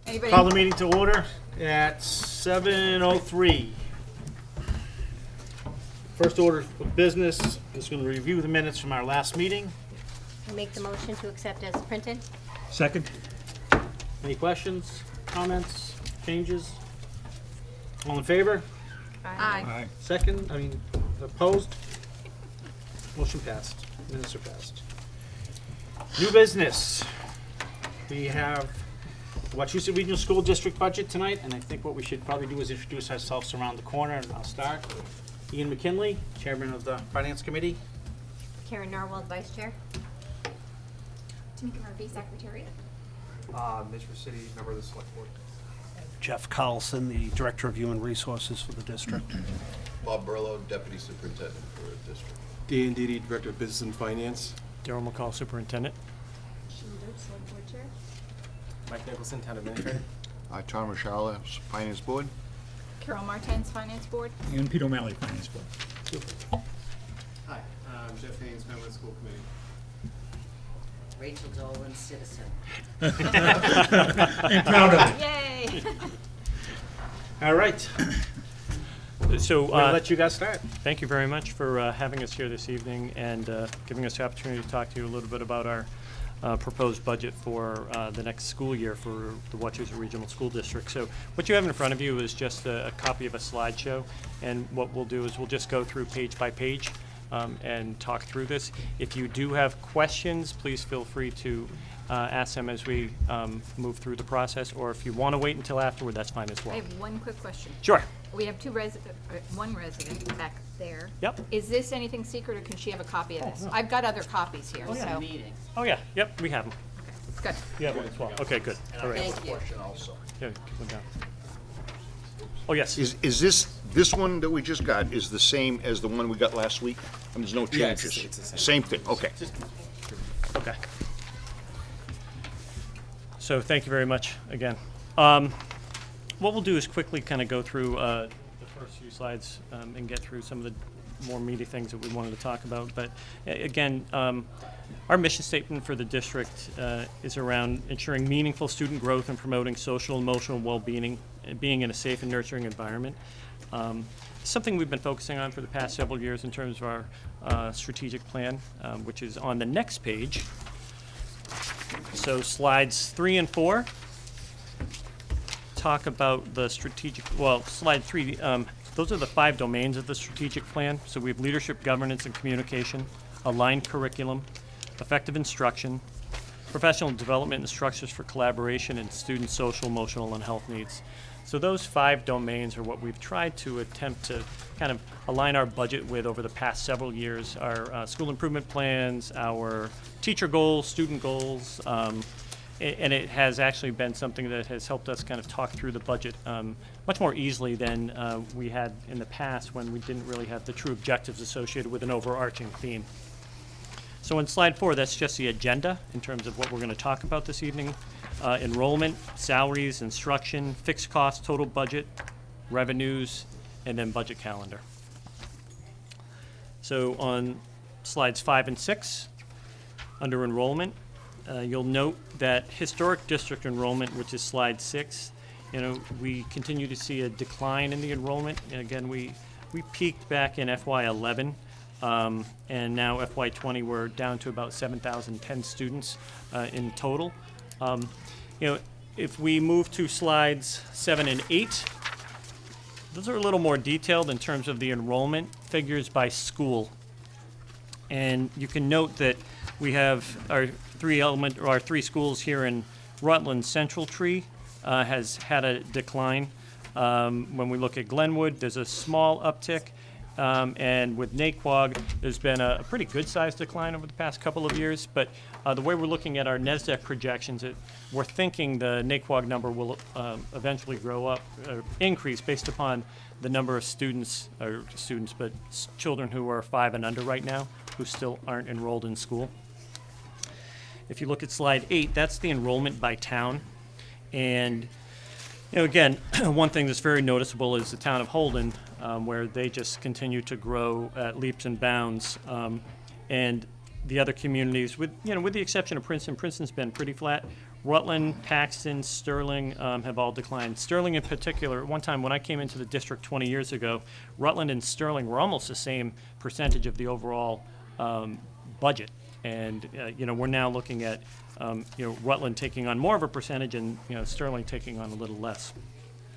Anybody? Call the meeting to order at 7:03. First order of business is going to review the minutes from our last meeting. I make the motion to accept as printed. Second? Any questions, comments, changes? All in favor? Aye. Second, opposed? Motion passed. Minutes are passed. New business. We have Wachusett Regional School District budget tonight, and I think what we should probably do is introduce ourselves around the corner, and I'll start. Ian McKinley, Chairman of the Finance Committee. Karen Narwhal, Vice Chair. Tamika Murphy, Secretary. Mitch City, member of the Select Board. Jeff Carlson, the Director of Human Resources for the district. Bob Burlow, Deputy Superintendent for the district. Dan Didi, Director of Business and Finance. Darryl McCall, Superintendent. Sheila Dirk, Select Board Chair. Mike Nicholson, Town Administrator. Tom Rashalla, Finance Board. Carol Martins, Finance Board. And Pete O'Malley, Finance Board. Hi, I'm Jeff Haynes, member of the School Committee. Rachel Dolan, citizen. And proud of it. Yay! All right, So, we'll let you guys start. thank you very much for having us here this evening and giving us the opportunity to talk to you a little bit about our proposed budget for the next school year for the Wachusett Regional School District. So what you have in front of you is just a copy of a slideshow, and what we'll do is we'll just go through page by page and talk through this. If you do have questions, please feel free to ask them as we move through the process, or if you want to wait until afterward, that's fine as well. I have one quick question. Sure. We have one resident back there. Yep. Is this anything secret, or can she have a copy of this? I've got other copies here, so. Meeting. Oh, yeah. Yep, we have them. Good. You have one as well. Okay, good. All right. Thank you. Yeah, keep them down. Oh, yes. Is this one that we just got is the same as the one we got last week? And there's no Yeah, it's changes? the same. Same thing, okay. Okay. So thank you very much again. What we'll do is quickly kind of go through the first few slides and get through some of the more meaty things that we wanted to talk about. But again, our mission statement for the district is around ensuring meaningful student growth and promoting social and emotional well-being, being in a safe and nurturing environment. Something we've been focusing on for the past several years in terms of our strategic plan, which is on the next page. So slides 3 and 4 talk about the strategic, well, slide 3, those are the 5 domains of the strategic plan. So we have leadership, governance, and communication, aligned curriculum, effective instruction, professional development and structures for collaboration, and student social, emotional, and health needs. So those 5 domains are what we've tried to attempt to kind of align our budget with over the past several years. Our school improvement plans, our teacher goals, student goals, and it has actually been something that has helped us kind of talk through the budget much more easily than we had in the past when we didn't really have the true objectives associated with an overarching theme. So in slide 4, that's just the agenda in terms of what we're going to talk about this evening. Enrollment, salaries, instruction, fixed costs, total budget, revenues, and then budget calendar. So on slides 5 and 6, under enrollment, you'll note that historic district enrollment, which is slide 6, we continue to see a decline in the enrollment. And again, we peaked back in FY11, and now FY20 we're down to about 7,010 students in total. If we move to slides 7 and 8, those are a little more detailed in terms of the enrollment figures by school. And you can note that we have our 3 schools here in Rutland. Central Tree has had a decline. When we look at Glenwood, there's a small uptick. And with Naquag, there's been a pretty good-sized decline over the past couple of years. But the way we're looking at our NESDEC projections, we're thinking the Naquag number will eventually grow up, increase based upon the number of children who are 5 and under right now who still aren't enrolled in school. If you look at slide 8, that's the enrollment by town. And again, one thing that's very noticeable is the town of Holden, where they just continue to grow at leaps and bounds. And the other communities, with the exception of Princeton, Princeton's been pretty flat. Rutland, Paxton, Sterling have all declined. Sterling in particular, at one time when I came into the district 20 years ago, Rutland and Sterling were almost the same percentage of the overall budget. And, we're now looking at, Rutland taking on more of a percentage and, Sterling taking on a little less.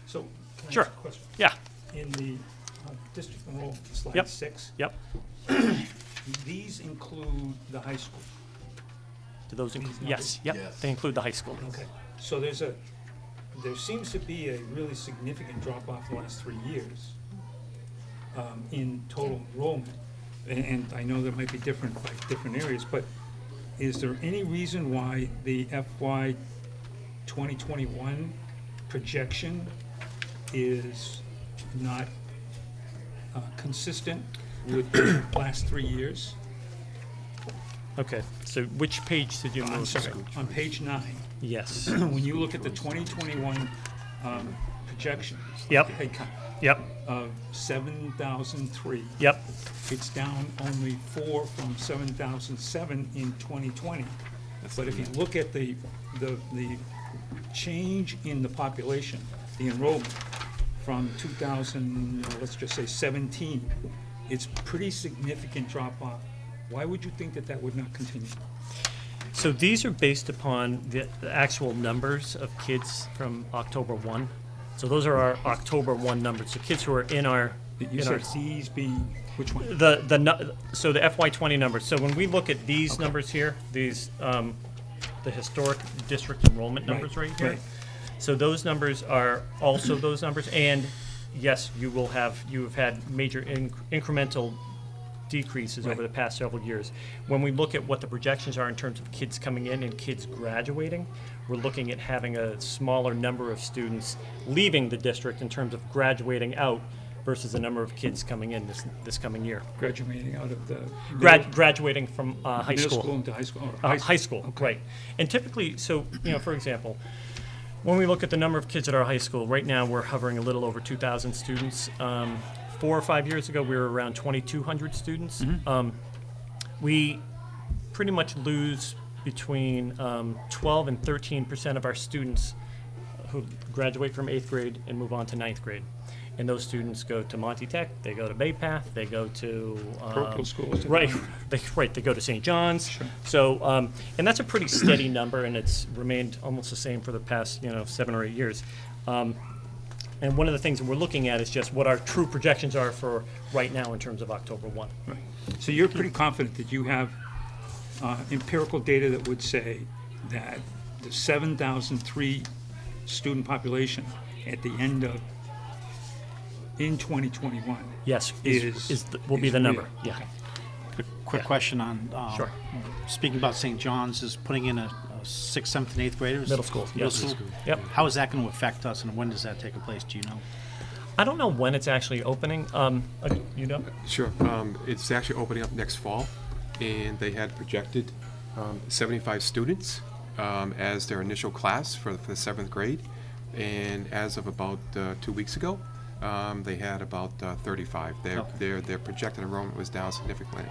So, can I Sure. ask a question? Yeah, In the district enrollment, slide Yep. 6, yep. these include the high school. Do those include? These Yes, numbers? yep, they include the high school. Okay. So there seems to be a really significant drop-off the last 3 years in total enrollment. And I know that might be different by different areas, but is there any reason why the FY 2021 projection is not consistent with the last 3 years? Okay, so which page did you I'm move sorry, to? on page 9, Yes, when you look at the 2021 projection. Yep. Head count yep, of 7,003, yep, it's down only 4 from 7,007 in 2020. But if you look at the change in the population, the enrollment from 2000, let's just say 17, it's pretty significant drop off. Why would you think that would not continue? so these are based upon the actual numbers of kids from October 1. So those are our October 1 numbers, the kids who are in our, You said these being, which one? so the FY20 numbers. So when we look at these numbers here, these, the historic district enrollment numbers right here. right. So those numbers are also those numbers, and yes, you have had major incremental decreases over Right. the past several years. When we look at what the projections are in terms of kids coming in and kids graduating, we're looking at having a smaller number of students leaving the district in terms of graduating out versus the number of kids coming in this coming year. Graduating out of the Graduating from high middle school. school into high school? or High school, Okay. right. And typically, so, for example, when we look at the number of kids at our high school, right now we're hovering a little over 2,000 students. 4 or 5 years ago, we were around 2,200 students. We pretty much lose between 12 and 13% of our students who graduate from 8th grade and move on to 9th grade. And those students go to Monty Tech, they go to Bay Path, they go to Parochial schools. right, they go to St. John's. Sure. So, and that's a pretty steady number, and it's remained almost the same for the past 7 or 8 years. And one of the things that we're looking at is just what our true projections are for right now in terms of October 1. Right. So you're pretty confident that you have empirical data that would say that the 7,003 student population at the end of, in 2021. Yes, will be is the number. real. Yeah. Quick question on, Sure. speaking about St. John's, is putting in a 6th, 7th, and 8th graders? Middle school, Middle yes. school? Yep. How is that going to affect us, and when does that take place, do you know? I don't know when it's actually opening. You know? Sure. It's actually opening up next fall, and they had projected 75 students as their initial class for the 7th grade. And as of about 2 weeks ago, they had about 35. Their projected enrollment was down significantly.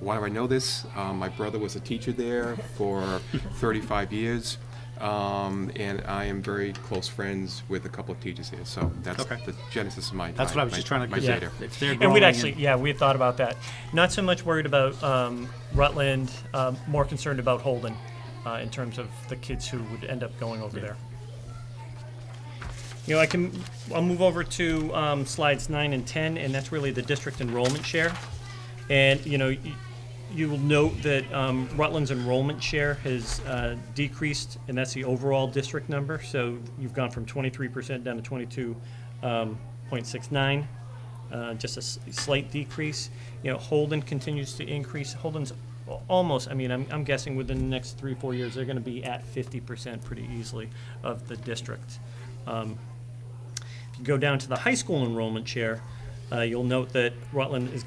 Why do I know this? My brother was a teacher there for 35 years. And I am very close friends with a couple of teachers here, so that's Okay. the genesis of my That's what I was just trying to my get data. If they're And growing we'd actually, we had thought about that. Not so much worried about Rutland, more concerned about Holden in terms of the kids who would end up going over there. I'll move over to slides 9 and 10, and that's really the district enrollment share. And, you will note that Rutland's enrollment share has decreased, and that's the overall district number. So you've gone from 23% down to 22.69, just a slight decrease. Holden continues to increase. Holden's almost, I'm guessing within the next 3 or 4 years, they're going to be at 50% pretty easily of the district. If you go down to the high school enrollment share, you'll note that Rutland is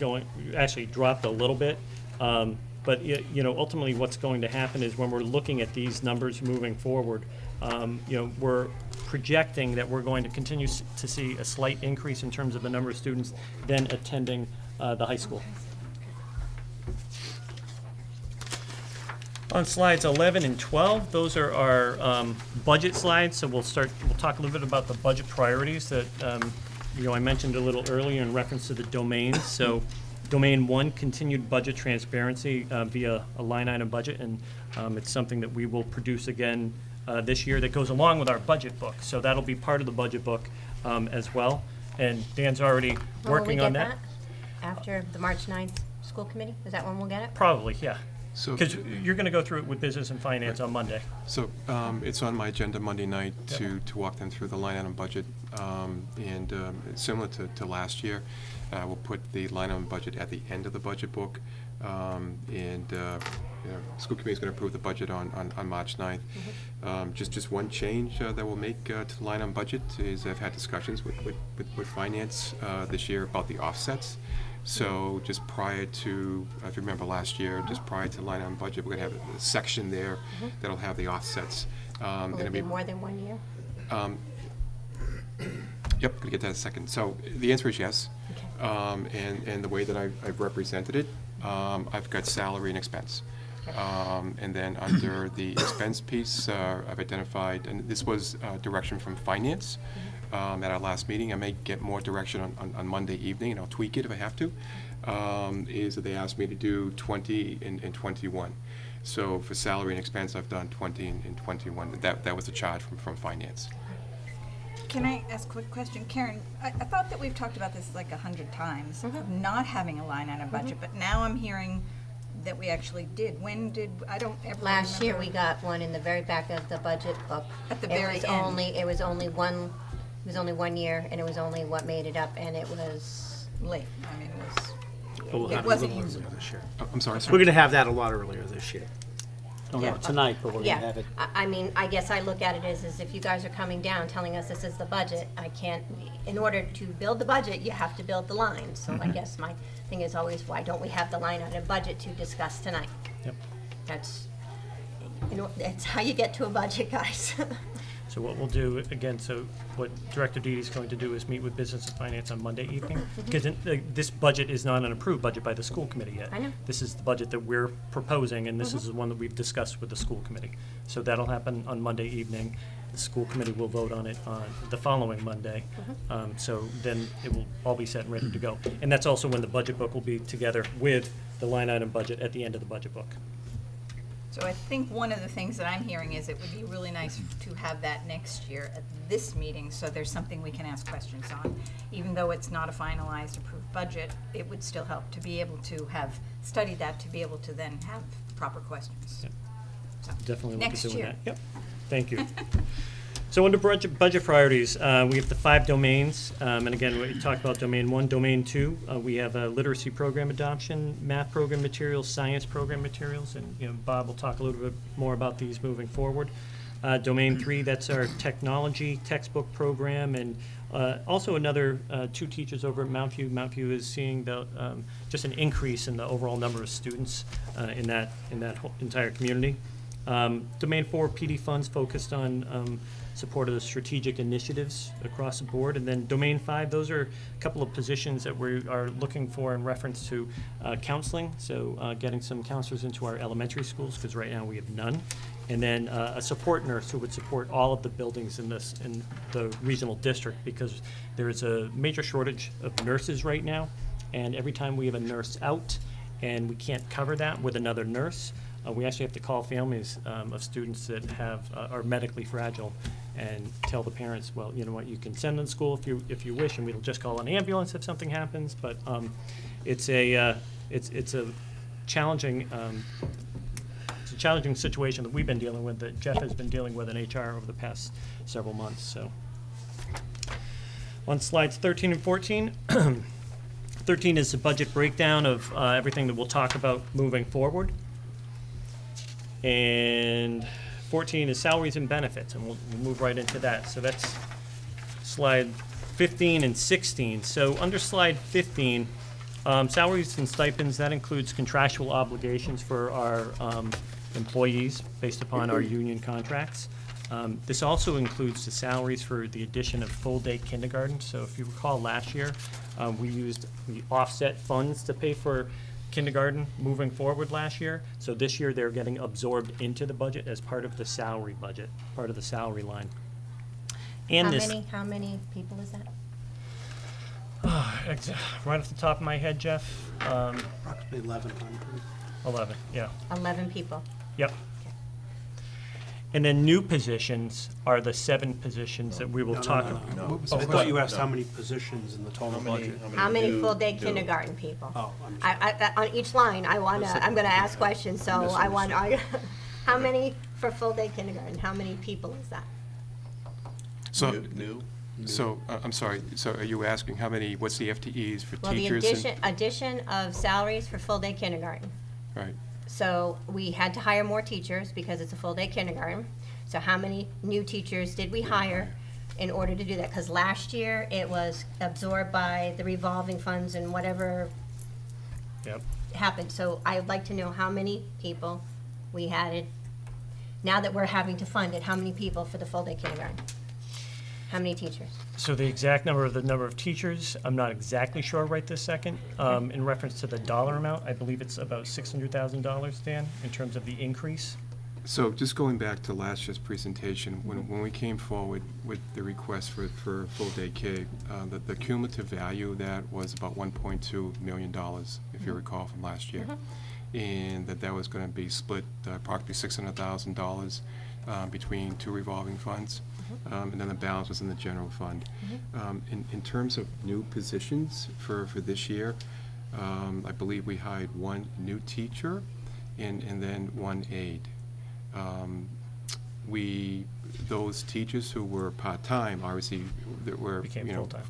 actually dropped a little bit. But ultimately what's going to happen is when we're looking at these numbers moving forward, we're projecting that we're going to continue to see a slight increase in terms of the number of students then attending the high school. On slides 11 and 12, those are our budget slides, so we'll talk a little bit about the budget priorities that, I mentioned a little earlier in reference to the domains. So Domain 1, continued budget transparency via a line item budget, and it's something that we will produce again this year that goes along with our budget book. So that'll be part of the budget book as well. And Dan's already working on that. After the March 9th school committee? Is that when we'll get it? Probably, yeah. So, Because you're going to go through it with business and finance on Monday. so it's on my agenda Monday night to walk them through the line item budget. And similar to last year, we'll put the line item budget at the end of the budget book. School committee is going to approve the budget on March 9th. Just one change that we'll make to the line item budget is I've had discussions with finance this year about the offsets. So just prior to, if you remember last year, just prior to line item budget, we're going to have a section there that'll have the offsets. Will it be more than 1 year? Yep, gonna get that in a second. So the answer is yes. Okay. And the way that I've represented it, I've got salary and expense. And then under the expense piece, I've identified, and this was direction from finance at our last meeting. I may get more direction on Monday evening, and I'll tweak it if I have to, is that they asked me to do 20 and 21. So for salary and expense, I've done 20 and 21. That was a charge from finance. Can I ask a quick question? Karen, I thought that we've talked about this like 100 times, of not having a line item budget, but now I'm hearing that we actually did. When did, I don't ever Last year, we remember. got one in the very back of the budget book. At the very end. It was only 1 year, and it was only what made it up, and it was Late, I mean, But we'll It have it a wasn't little usable. earlier this year. I'm sorry, sir? We're gonna have that a lot earlier this year. Don't Yeah. have it tonight, but we're gonna yeah. have it. I mean, I guess I look at it as if you guys are coming down, telling us this is the budget, I can't, in order to build the budget, you have to build the line. So I guess my thing is always, why don't we have the line item budget to discuss tonight? Yep. That's how you get to a budget, guys. So what we'll do, again, so what Director Deedy is going to do is meet with Business and Finance on Monday evening. Because this budget is not an approved budget by the school committee yet. I know. This is the budget that we're proposing, and this is the one that we've discussed with the school committee. So that'll happen on Monday evening. The school committee will vote on it on the following Monday. So then it will all be set and ready to go. And that's also when the budget book will be together with the line item budget at the end of the budget book. So I think one of the things that I'm hearing is it would be really nice to have that next year at this meeting, so there's something we can ask questions on. Even though it's not a finalized approved budget, it would still help to be able to have studied that, to be able to then have proper questions. Yep. So, Definitely look at next doing year. that. Yep, thank you. So under budget priorities, we have the 5 domains, and again, we talked about Domain 1, Domain 2. We have literacy program adoption, math program materials, science program materials, and Bob will talk a little bit more about these moving forward. Domain 3, that's our technology textbook program, and also another 2 teachers over at Mount View. Mount View is seeing just an increase in the overall number of students in that whole entire community. Domain 4, PD funds focused on support of the strategic initiatives across the board. And then Domain 5, those are a couple of positions that we are looking for in reference to counseling. So getting some counselors into our elementary schools, because right now we have none. And then a support nurse who would support all of the buildings in the regional district, because there is a major shortage of nurses right now. And every time we have a nurse out and we can't cover that with another nurse, we actually have to call families of students that are medically fragile and tell the parents, well, you know what, you can send them to school if you wish, and we'll just call an ambulance if something happens. But it's a challenging situation that we've been dealing with, that Jeff has been dealing with in HR over the past several months. So on slides 13 and 14. 13 is the budget breakdown of everything that we'll talk about moving forward. And 14 is salaries and benefits, and we'll move right into that. So that's slide 15 and 16. So under slide 15, salaries and stipends, that includes contractual obligations for our employees based upon our union contracts. This also includes the salaries for the addition of full-day kindergarten. So if you recall last year, we used the offset funds to pay for kindergarten moving forward last year. So this year, they're getting absorbed into the budget as part of the salary budget, part of the salary line. And How many people is that? right off the top of my head, Jeff, Approximately 1,100. 11, yeah. 11 people. Yep. And then new positions are the 7 positions that we will talk about. No. I thought you asked how many positions in the total budget. How many full-day kindergarten people? Oh, I'm On each line, I'm gonna ask questions, so I want, how many for full-day kindergarten? How many people is that? So, I'm sorry, so are you asking how many, what's the FTEs for Well, the teachers? addition of salaries for full-day kindergarten. Right. So we had to hire more teachers because it's a full-day kindergarten. So how many new teachers did we hire in order to do that? Because last year, it was absorbed by the revolving funds and whatever Yep. happened. So I would like to know how many people we had, now that we're having to fund it, how many people for the full-day kindergarten? How many teachers? So the exact number of teachers, I'm not exactly sure right this second. In reference to the dollar amount, I believe it's about $600,000, Dan, in terms of the increase. So just going back to last year's presentation, when we came forward with the request for full-day K, the cumulative value of that was about $1.2 million, if you recall from last year. And that was going to be split approximately $600,000 between 2 revolving funds. And then the balance was in the general fund. In terms of new positions for this year, I believe we hired 1 new teacher and then 1 aide. Those teachers who were part-time, obviously,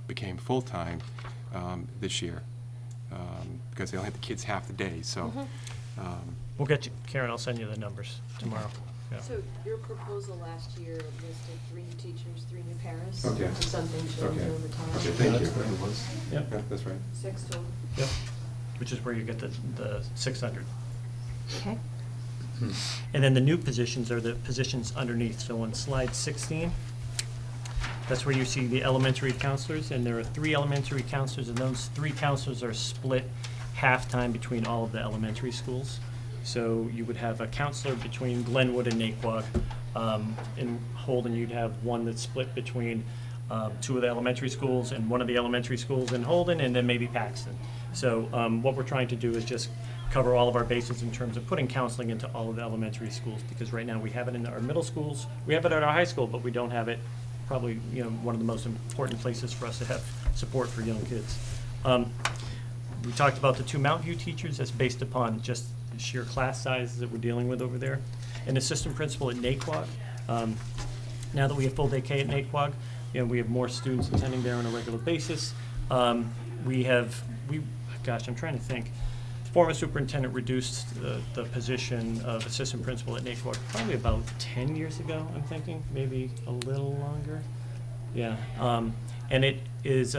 became full-time this year, because they only had the kids half the day, so. We'll get you, Karen, I'll send you the numbers tomorrow. Yeah. So your proposal last year listed 3 new teachers, 3 new paras? Okay. Did something change Okay. over time? Okay, thank you. Yep. Yeah, that's right. 6 total? Yep. Which is where you get the 600. Okay. And then the new positions are the positions underneath. So on slide 16, that's where you see the elementary counselors, and there are 3 elementary counselors, and those 3 counselors are split half-time between all of the elementary schools. So you would have a counselor between Glenwood and Naquag. In Holden, you'd have one that's split between 2 of the elementary schools and 1 of the elementary schools in Holden, and then maybe Paxton. So what we're trying to do is just cover all of our bases in terms of putting counseling into all of the elementary schools, because right now we have it in our middle schools, we have it at our high school, but we don't have it probably, one of the most important places for us to have support for young kids. We talked about the 2 Mountain View teachers. That's based upon just the sheer class sizes that we're dealing with over there. An assistant principal at Naquag. Now that we have full day K at Naquag, we have more students attending there on a regular basis. I'm trying to think. Former superintendent reduced the position of assistant principal at Naquag probably about 10 years ago, I'm thinking, maybe a little longer. Yeah, and it is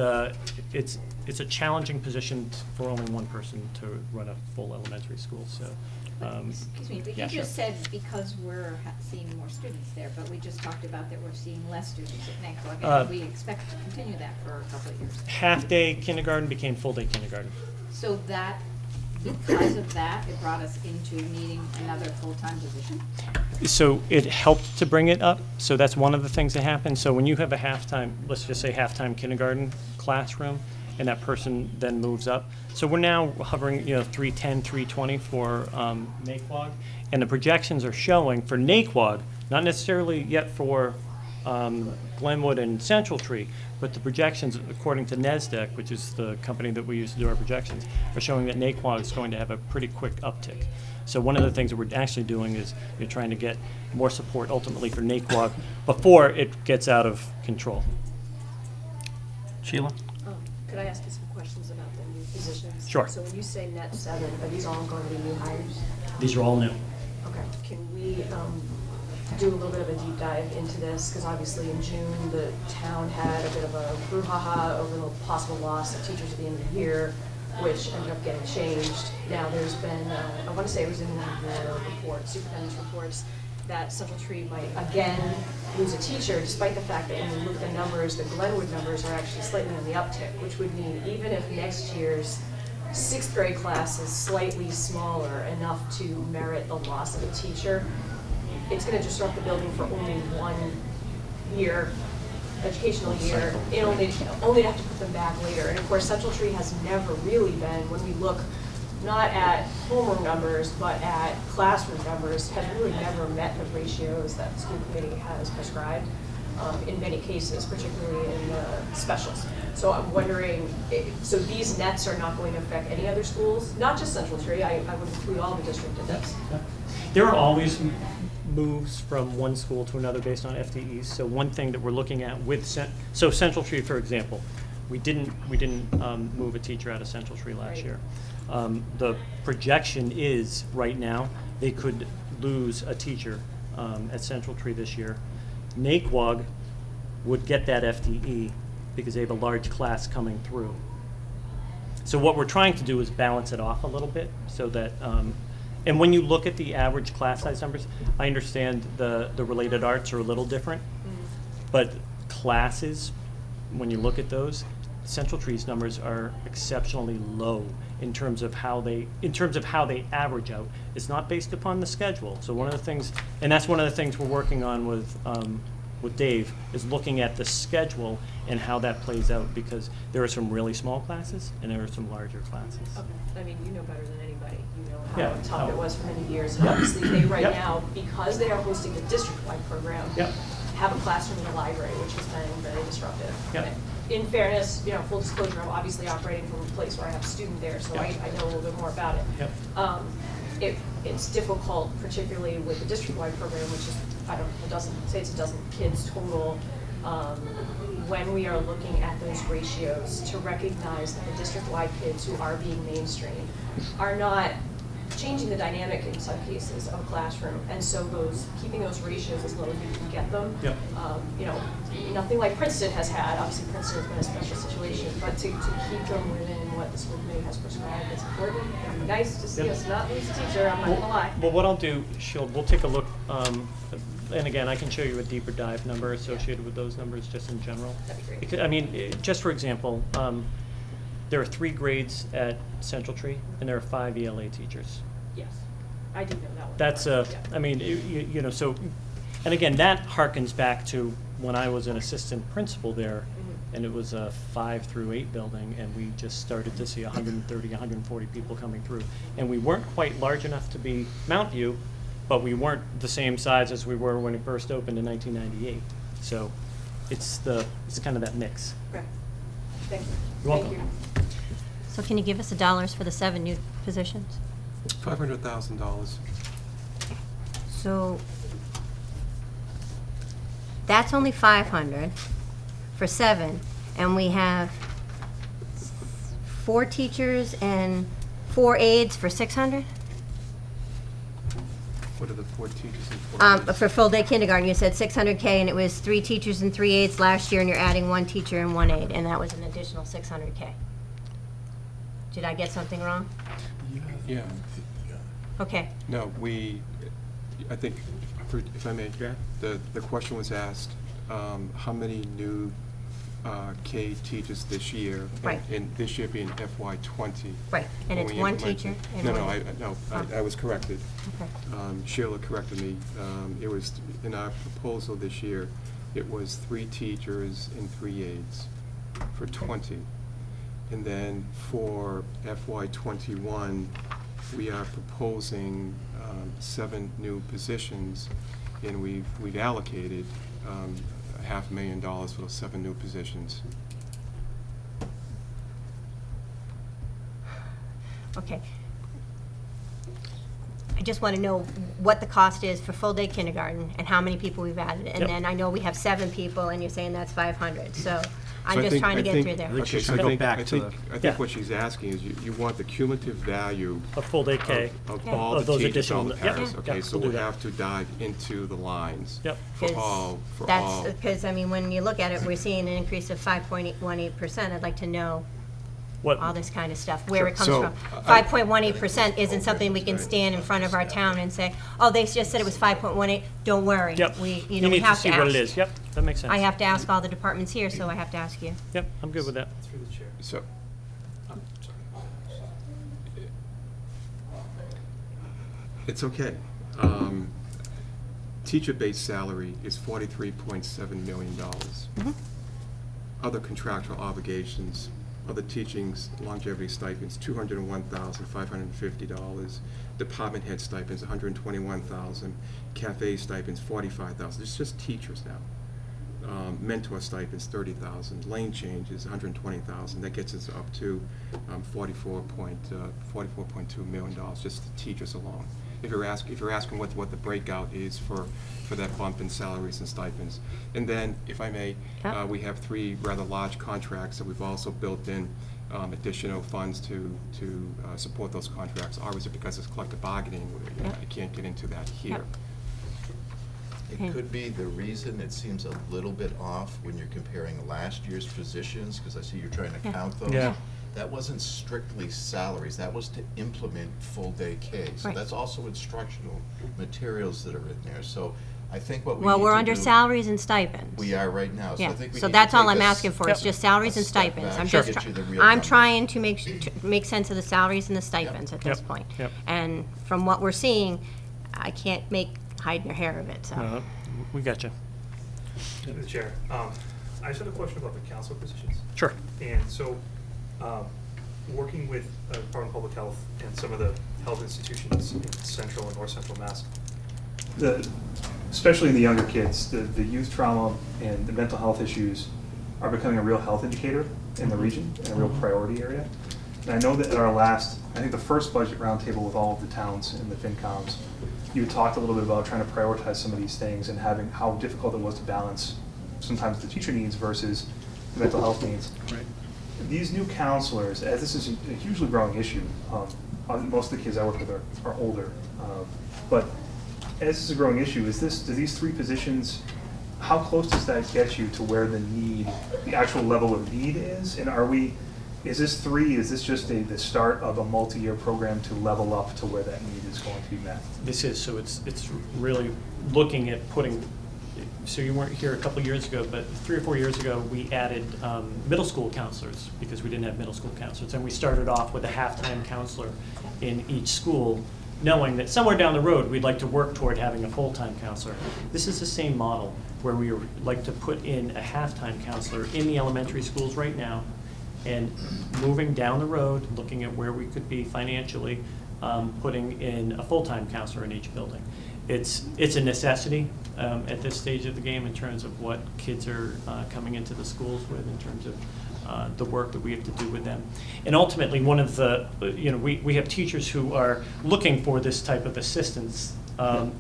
it's a challenging position for only one person to run a full elementary school. So, Excuse me, but yeah, you just sure. said because we're seeing more students there, but we just talked about that we're seeing less students at Naquag, and we expect to continue that for a couple of years. Half-day kindergarten became full-day kindergarten. So that, because of that, it brought us into needing another full-time position? So it helped to bring it up. So that's one of the things that happened. So when you have a half-time, let's just say half-time kindergarten classroom, and that person then moves up. So we're now hovering, 310, 320 for Naquag, and the projections are showing for Naquag, not necessarily yet for Glenwood and Central Tree, but the projections, according to NESDEC, which is the company that we use to do our projections, are showing that Naquag is going to have a pretty quick uptick. So one of the things that we're actually doing is trying to get more support ultimately for Naquag before it gets out of control. Sheila? Could I ask you some questions about the new positions? Sure. So when you say net 7, are these all going to be new hires? These are all new. Okay. Can we do a little bit of a deep dive into this? Because obviously in June, the town had a bit of a brouhaha over the possible loss of teachers at the end of the year, which ended up getting changed. Now there's been, I want to say it was in one of your reports, superintendent's reports, that Central Tree might again lose a teacher, despite the fact that when we look at the numbers, the Glenwood numbers are actually slightly on the uptick, which would mean even if next year's sixth grade class is slightly smaller enough to merit the loss of a teacher, it's gonna disrupt the building for only 1 year, educational year, and only to have to put them back later. And of course, Central Tree has never really been, when we look not at homeroom numbers, but at classroom numbers, has really never met the ratios that the school committee has prescribed in many cases, particularly in the specials. So I'm wondering, so these nets are not going to affect any other schools, not just Central Tree, I would include all the district in this. There are always moves from one school to another based on FTEs. So one thing that we're looking at with, so Central Tree, for example, we didn't move a teacher out of Central Tree last Right. year. The projection is, right now, they could lose a teacher at Central Tree this year. Naquag would get that FTE because they have a large class coming through. So what we're trying to do is balance it off a little bit so that, and when you look at the average class size numbers, I understand the related arts are a little different, but classes, when you look at those, Central Tree's numbers are exceptionally low in terms of how they average out. It's not based upon the schedule. So one of the things, and that's one of the things we're working on with Dave, is looking at the schedule and how that plays out, because there are some really small classes and there are some larger classes. Okay. I mean, you know better than anybody. You know how Yeah. tough it was for many years. And obviously, they right Yep. now, because they are hosting the district-wide program, Yep. have a classroom in the library, which has been very disruptive. Yep. In fairness, you know, full disclosure, I'm obviously operating from a place where I have a student there, so Yep. I know a little bit more about it. Yep. It's difficult, particularly with the district-wide program, which is, it's a dozen kids total, when we are looking at those ratios, to recognize that the district-wide kids who are being mainstreamed are not changing the dynamic in some cases of a classroom, and so keeping those ratios as low as you can get them. Yep. You know, nothing like Princeton has had. Obviously, Princeton has been a special situation, but to keep them within what the school committee has prescribed is important. It'd be nice to see Yep. us not lose a teacher. I'm not gonna lie. Well, what I'll do, we'll take a look, and again, I can show you a deeper dive number associated with those numbers just in general. That'd be great. Because, I mean, just for example, there are 3 grades at Central Tree, and there are 5 ELA teachers. Yes, I do know that one. That's Yeah. I mean, you know, so, and again, that harkens back to when I was an assistant principal there, and it was a 5 through 8 building, and we just started to see 130, 140 people coming through. And we weren't quite large enough to be Mount View, but we weren't the same size as we were when it first opened in 1998. So it's kind of that mix. Okay. Thank you. You're welcome. Thank you. So can you give us the dollars for the 7 new positions? $500,000. So that's only 500 for 7, and we have 4 teachers and 4 aides for 600? What are the 4 teachers and 4 aides? For full-day kindergarten, you said 600K, and it was 3 teachers and 3 aides last year, and you're adding 1 teacher and 1 aide, and that was an additional 600K. Did I get something wrong? Yeah. Okay. No, I think, if I may, the question was asked, how many new K teachers this year? Right. And this year being FY '20. Right, and when it's we 1 implemented- teacher and No, 1 I was corrected. Okay. Sheila corrected me. It was, in our proposal this year, it was 3 teachers and 3 aides for 20. And then for FY '21, we are proposing 7 new positions, and we've allocated $500,000 for those 7 new positions. Okay. I just want to know what the cost is for full-day kindergarten and how many people we've added. And Yep. then I know we have 7 people, and you're saying that's 500. So I'm So I just think- trying to I get think- through there. think Okay, she's so I gonna go think, back I to think, the- I Yeah. think what she's asking is you want the cumulative value A full-day K. of Yeah. all Of the those teachers, all the additional- yep, paras. yep, Okay, so we'll do we'll that. have to dive into the lines. Yep. For all. Because, I mean, when you look at it, we're seeing an increase of 5.18%. I'd like to know What, all this kind of stuff, where Sure. it comes So, from. I- 5.18% isn't something we can stand in front of our town and say, oh, they just said it was 5.18, don't worry. yep. We, You we need to have see to what it ask. is. Yep, that makes sense. I have to ask all the departments here, so I have to ask you. Yep, I'm good with that. Through the chair. So, It's okay. Teacher-based salary is $43.7 million. Other contractual obligations, other teachings, longevity stipends, $201,550. Department head stipends, $121,000. Cafe stipends, $45,000. It's just teachers now. Mentor stipends, $30,000. Lane changes, $120,000. That gets us up to $44.2 million just the teachers alone. If you're asking what the breakout is for that bump in salaries and stipends, and then if I may, we have 3 rather large contracts that we've also built in additional funds to support those contracts. Obviously, because it's collective bargaining, I can't get into that here. It could be the reason it seems a little bit off when you're comparing last year's positions, because I see you're trying to count those. Yeah. That wasn't strictly salaries, that was to implement full-day K. So Right. that's also instructional materials that are in there. So I think what we need Well, to we're under do- salaries and stipends. We are right now, so I Yeah, think we so need that's to all take I'm a asking for, it's just salaries and step stipends. back I'm to just, get you the real I'm numbers. trying to make sense of the salaries and the stipends at this Yep, point. yep. And from what we're seeing, I can't hide your hair of it, so. We got you. Through the chair, I just had a question about the council positions. Sure. And so, working with Department of Public Health and some of the health institutions in central and north central Mass, especially in the younger kids, the youth trauma and the mental health issues are becoming a real health indicator in the region and a real priority area. And I know that at our last, I think the first budget roundtable with all of the towns and the FinComs, you had talked a little bit about trying to prioritize some of these things and having how difficult it was to balance sometimes the teacher needs versus the mental health needs. Right. These new counselors, as this is a hugely growing issue, most of the kids I work with are older, but as this is a growing issue, do these 3 positions, how close does that get you to where the actual level of need is? And is this just the start of a multi-year program to level up to where that need is going to be met? This is, so it's really looking at putting, so you weren't here a couple years ago, but 3 or 4 years ago, we added middle school counselors because we didn't have middle school counselors. And we started off with a half-time counselor in each school, knowing that somewhere down the road, we'd like to work toward having a full-time counselor. This is the same model where we would like to put in a half-time counselor in the elementary schools right now, and moving down the road, looking at where we could be financially, putting in a full-time counselor in each building. It's a necessity at this stage of the game in terms of what kids are coming into the schools with, in terms of the work that we have to do with them. And ultimately, one of the, we have teachers who are looking for this type of assistance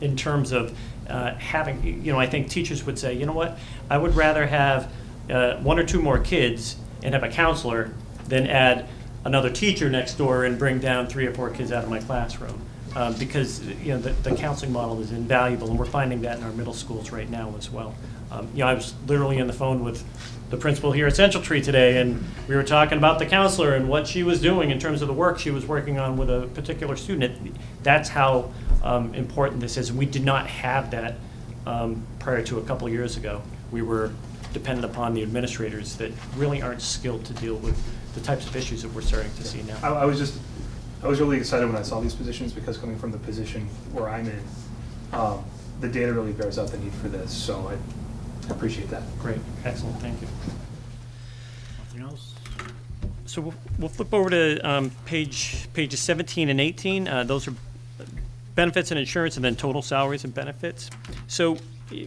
in terms of having, I think teachers would say, you know what, I would rather have 1 or 2 more kids and have a counselor than add another teacher next door and bring down 3 or 4 kids out of my classroom. Because the counseling model is invaluable, and we're finding that in our middle schools right now as well. I was literally on the phone with the principal here at Central Tree today, and we were talking about the counselor and what she was doing in terms of the work she was working on with a particular student. That's how important this is. We did not have that prior to a couple of years ago. We were dependent upon the administrators that really aren't skilled to deal with the types of issues that we're starting to see now. I was really excited when I saw these positions, because coming from the position where I'm in, the data really bears out the need for this, so I appreciate that. Great, excellent, thank you. Anything else? So we'll flip over to pages 17 and 18. Those are benefits and insurance, and then total salaries and benefits. So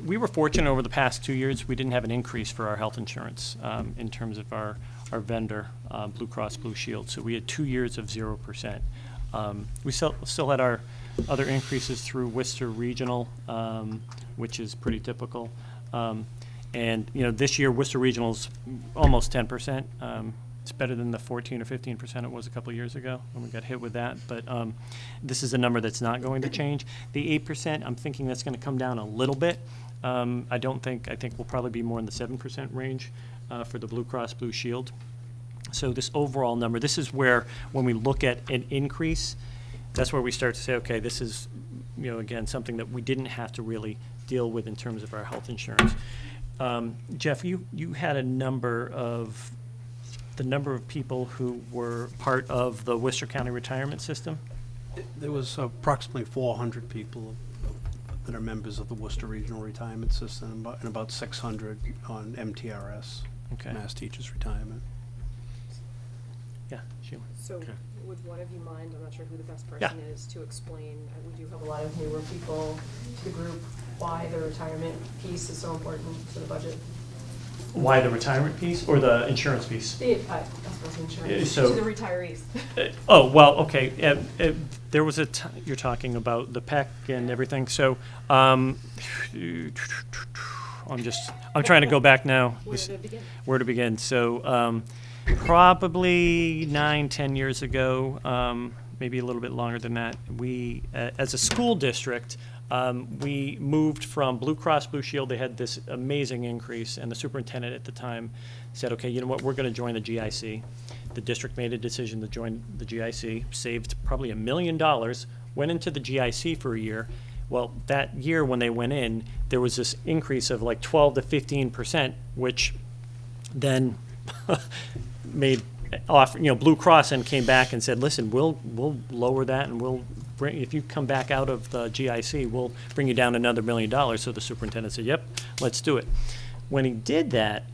we were fortunate over the past 2 years, we didn't have an increase for our health insurance in terms of our vendor, Blue Cross Blue Shield. So we had 2 years of 0%. We still had our other increases through Worcester Regional, which is pretty typical. And this year Worcester Regional's almost 10%. It's better than the 14 or 15% it was a couple of years ago when we got hit with that. But this is a number that's not going to change. The 8%, I'm thinking that's going to come down a little bit. I think we'll probably be more in the 7% range for the Blue Cross Blue Shield. So this overall number, this is where when we look at an increase, that's where we start to say, okay, this is, again, something that we didn't have to really deal with in terms of our health insurance. Jeff, you had the number of people who were part of the Worcester County retirement system. There was approximately 400 people that are members of the Worcester Regional Retirement System, and about 600 on MTRS, Okay. Mass Teachers Retirement. Yeah, Sheila. So Okay. would one of you mind, I'm not sure who the best Yeah. person is, to explain, we do have a lot of newer people to the group, why the retirement piece is so important to the budget? Why the retirement piece or the insurance piece? I suppose insurance, So- to the retirees. Oh, well, okay. There was you're talking about the PEC and everything. So I'm trying to go back now. Where to begin? Where to begin? So probably 9-10 years ago, maybe a little bit longer than that, we, as a school district, we moved from Blue Cross Blue Shield. They had this amazing increase, and the superintendent at the time said, okay, you know what, we're going to join the GIC. The district made a decision to join the GIC, saved probably $1 million, went into the GIC for a year. Well, that year when they went in, there was this increase of like 12 to 15%, which then made off, Blue Cross and came back and said, listen, we'll lower that, and we'll bring, if you come back out of the GIC, we'll bring you down another $1 million. So the superintendent said, yep, let's do it. When he did that,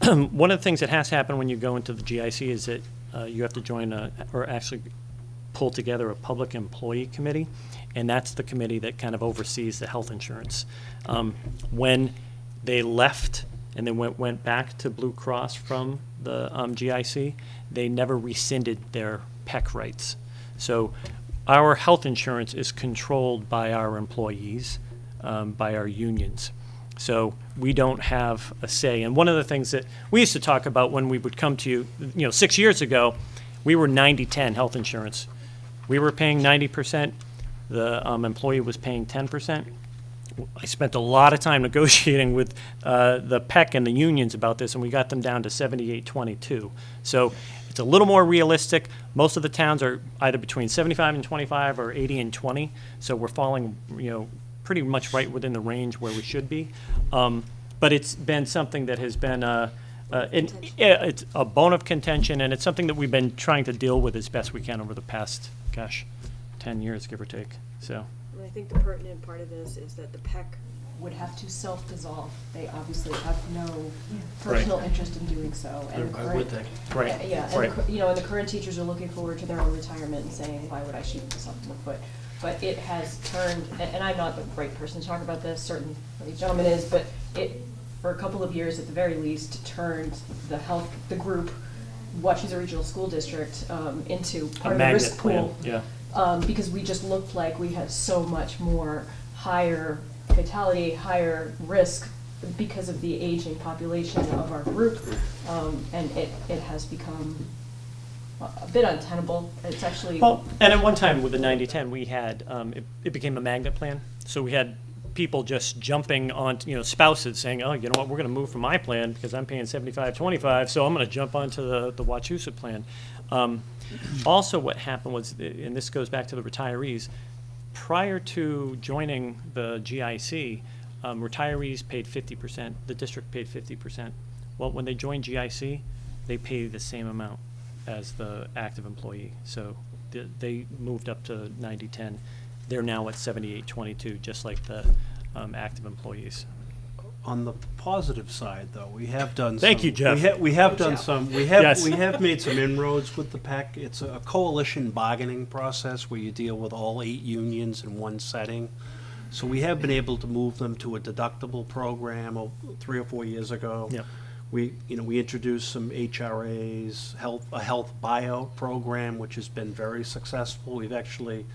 one of the things that has to happen when you go into the GIC is that you have to join or actually pull together a public employee committee, and that's the committee that kind of oversees the health insurance. When they left and they went back to Blue Cross from the GIC, they never rescinded their PEC rights. So our health insurance is controlled by our employees, by our unions. So we don't have a say. And one of the things that we used to talk about when we would come to you, 6 years ago, we were 90-10 health insurance. We were paying 90%. The employee was paying 10%. I spent a lot of time negotiating with the PEC and the unions about this, and we got them down to 78-22. So it's a little more realistic. Most of the towns are either between 75 and 25 or 80 and 20. So we're falling, pretty much right within the range where we should be. But it's been something that has been it's a bone of contention, and it's something that we've been trying to deal with as best we can over the past, 10 years, give or take. So. And I think the pertinent part of this is that the PEC would have to self-dissolve. They obviously have no personal interest in doing so. And Why would they? Right. Yeah, and Right. and the current teachers are looking forward to their own retirement and saying, why would I shoot myself in the foot? But it has turned, and I'm not the right person to talk about this, certainly the gentleman is, but it, for a couple of years at the very least, turned the group, Wachusett Regional School District, into part of the risk pool. Yeah. Because we just looked like we had so much more higher fatality, higher risk because of the aging population of our group, and it has become a bit untenable. It's actually... Well, and at one time with the 90-10, we had, it became a magnet plan. So we had people just jumping on, spouses saying, oh, you know what, we're going to move from my plan because I'm paying 75-25, so I'm going to jump onto the Wachusett plan. Also what happened was, and this goes back to the retirees, prior to joining the GIC, retirees paid 50%, the district paid 50%. Well, when they joined GIC, they pay the same amount as the active employee. So they moved up to 90-10. They're now at 78-22, just like the active employees. On the positive side, though, we have done. Thank you, Jeff. We have done some. We have Yes. we have made some inroads with the PEC. It's a coalition bargaining process where you deal with all 8 unions in one setting. So we have been able to move them to a deductible program 3 or 4 years ago. Yep. We introduced some HRAs, a health buyout program, which has been very successful. We've actually,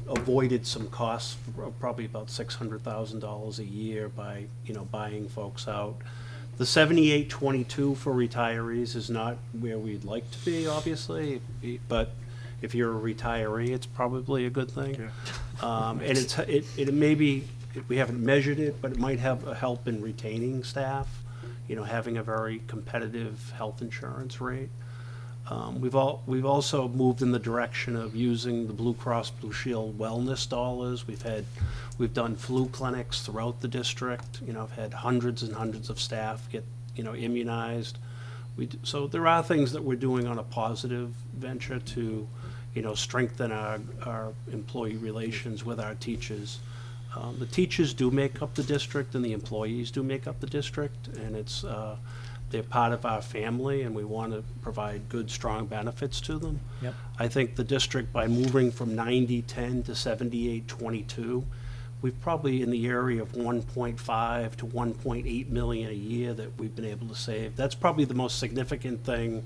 avoided some costs of probably about $600,000 a year by, buying folks out. The 78-22 for retirees is not where we'd like to be, obviously, but if you're a retiree, it's probably a good thing. Yeah. And it may be, we haven't measured it, but it might have a help in retaining staff, having a very competitive health insurance rate. We've also moved in the direction of using the Blue Cross Blue Shield wellness dollars. We've done flu clinics throughout the district. I've had hundreds and hundreds of staff get immunized. So there are things that we're doing on a positive venture to strengthen our employee relations with our teachers. The teachers do make up the district, and the employees do make up the district, and they're part of our family, and we want to provide good, strong benefits to them. Yep. I think the district, by moving from 90-10 to 78-22, we've probably in the area of 1.5 to 1.8 million a year that we've been able to save. That's probably the most significant thing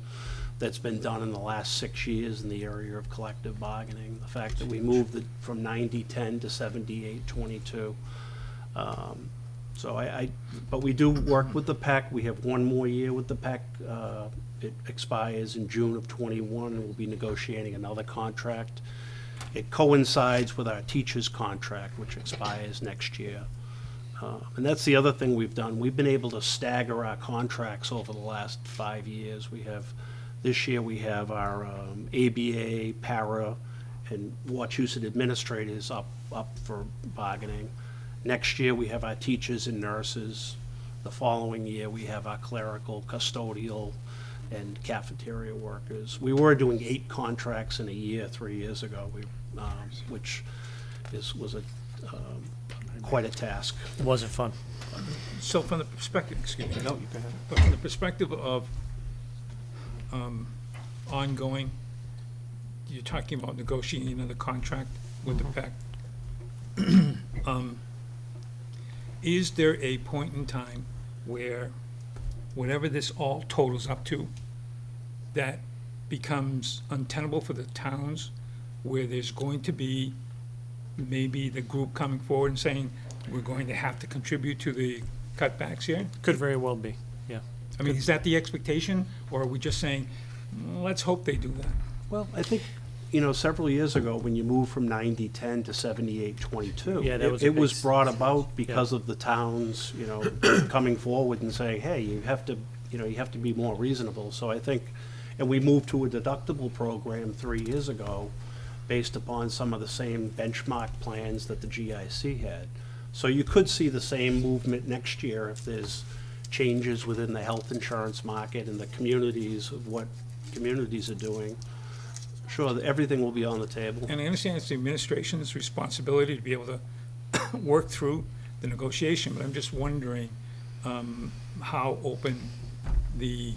that's been done in the last 6 years in the area of collective bargaining. The fact that we moved it from 90-10 to 78-22. But we do work with the PEC. We have one more year with the PEC. It expires in June of '21, and we'll be negotiating another contract. It coincides with our teachers' contract, which expires next year. And that's the other thing we've done. We've been able to stagger our contracts over the last 5 years. This year we have our ABA, para, and Wachusett administrators up for bargaining. Next year, we have our teachers and nurses. The following year, we have our clerical, custodial, and cafeteria workers. We were doing 8 contracts in a year 3 years ago, which was quite a task. It wasn't fun. So from the perspective, excuse me. No, you go ahead. But from the perspective of ongoing, you're talking about negotiating another contract with the PEC. Is there a point in time where whatever this all totals up to, that becomes untenable for the towns, where there's going to be maybe the group coming forward and saying, we're going to have to contribute to the cutbacks here? Could very well be, yeah. I mean, is that the expectation, or are we just saying, let's hope they do that? Well, I think, several years ago, when you moved from 90-10 to 78-22, Yeah, that was a it was big brought s- about because of the towns, coming forward and saying, hey, you have to be more reasonable. So I think, and we moved to a deductible program 3 years ago based upon some of the same benchmark plans that the GIC had. So you could see the same movement next year if there's changes within the health insurance market and the communities of what communities are doing. Sure, everything will be on the table. And I understand it's the administration's responsibility to be able to work through the negotiation, but I'm just wondering how open the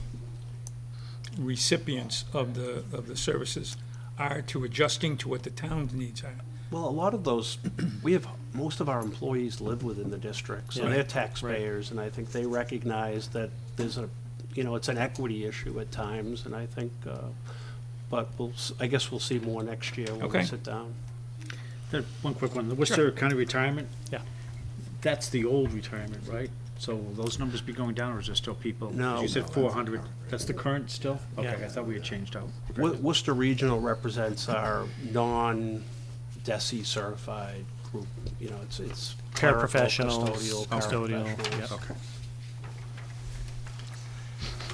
recipients of the services are to adjusting to what the town's needs are. Well, a lot of those, most of our employees live within the district, so Yeah. they're taxpayers, and I think they recognize that there's it's an equity issue at times, and I think, but I guess we'll see more next year when we Okay. sit down. One quick one, the Worcester County retirement? Yeah. That's the old retirement, right? So will those numbers be going down, or is there still people? No. You said 400, that's the current still? Okay, Yeah. I thought we had changed out. Worcester Regional represents our non-DESI certified group, it's clerical, Paraprofessionals, custodial, custodial, paraprofessionals. yep. Okay.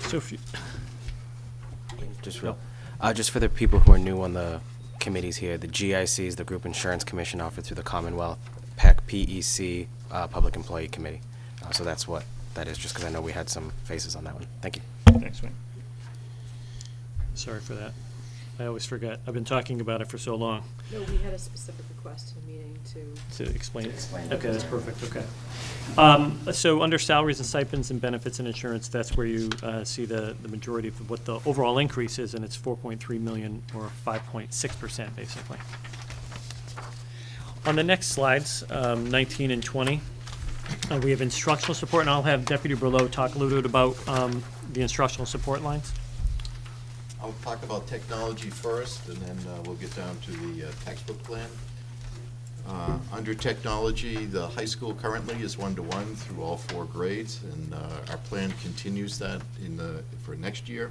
So if you, Just for the people who are new on the committees here, the GIC is the Group Insurance Commission offered through the Commonwealth, PEC, PEC, Public Employee Committee. So that's what that is, just because I know we had some faces on that one. Thank you. Thanks, man. sorry for that. I always forget. I've been talking about it for so long. No, we had a specific request in the meeting To explain it? explain Okay, it. that's perfect, okay. So under salaries and stipends and benefits and insurance, that's where you see the majority of what the overall increase is, and it's 4.3 million, or 5.6% basically. On the next slides, 19 and 20, we have instructional support, and I'll have Deputy Berleau talk a little bit about the instructional support lines. I'll talk about technology first, and then we'll get down to the textbook plan. Under technology, the high school currently is 1-to-1 through all 4 grades, and our plan continues that for next year.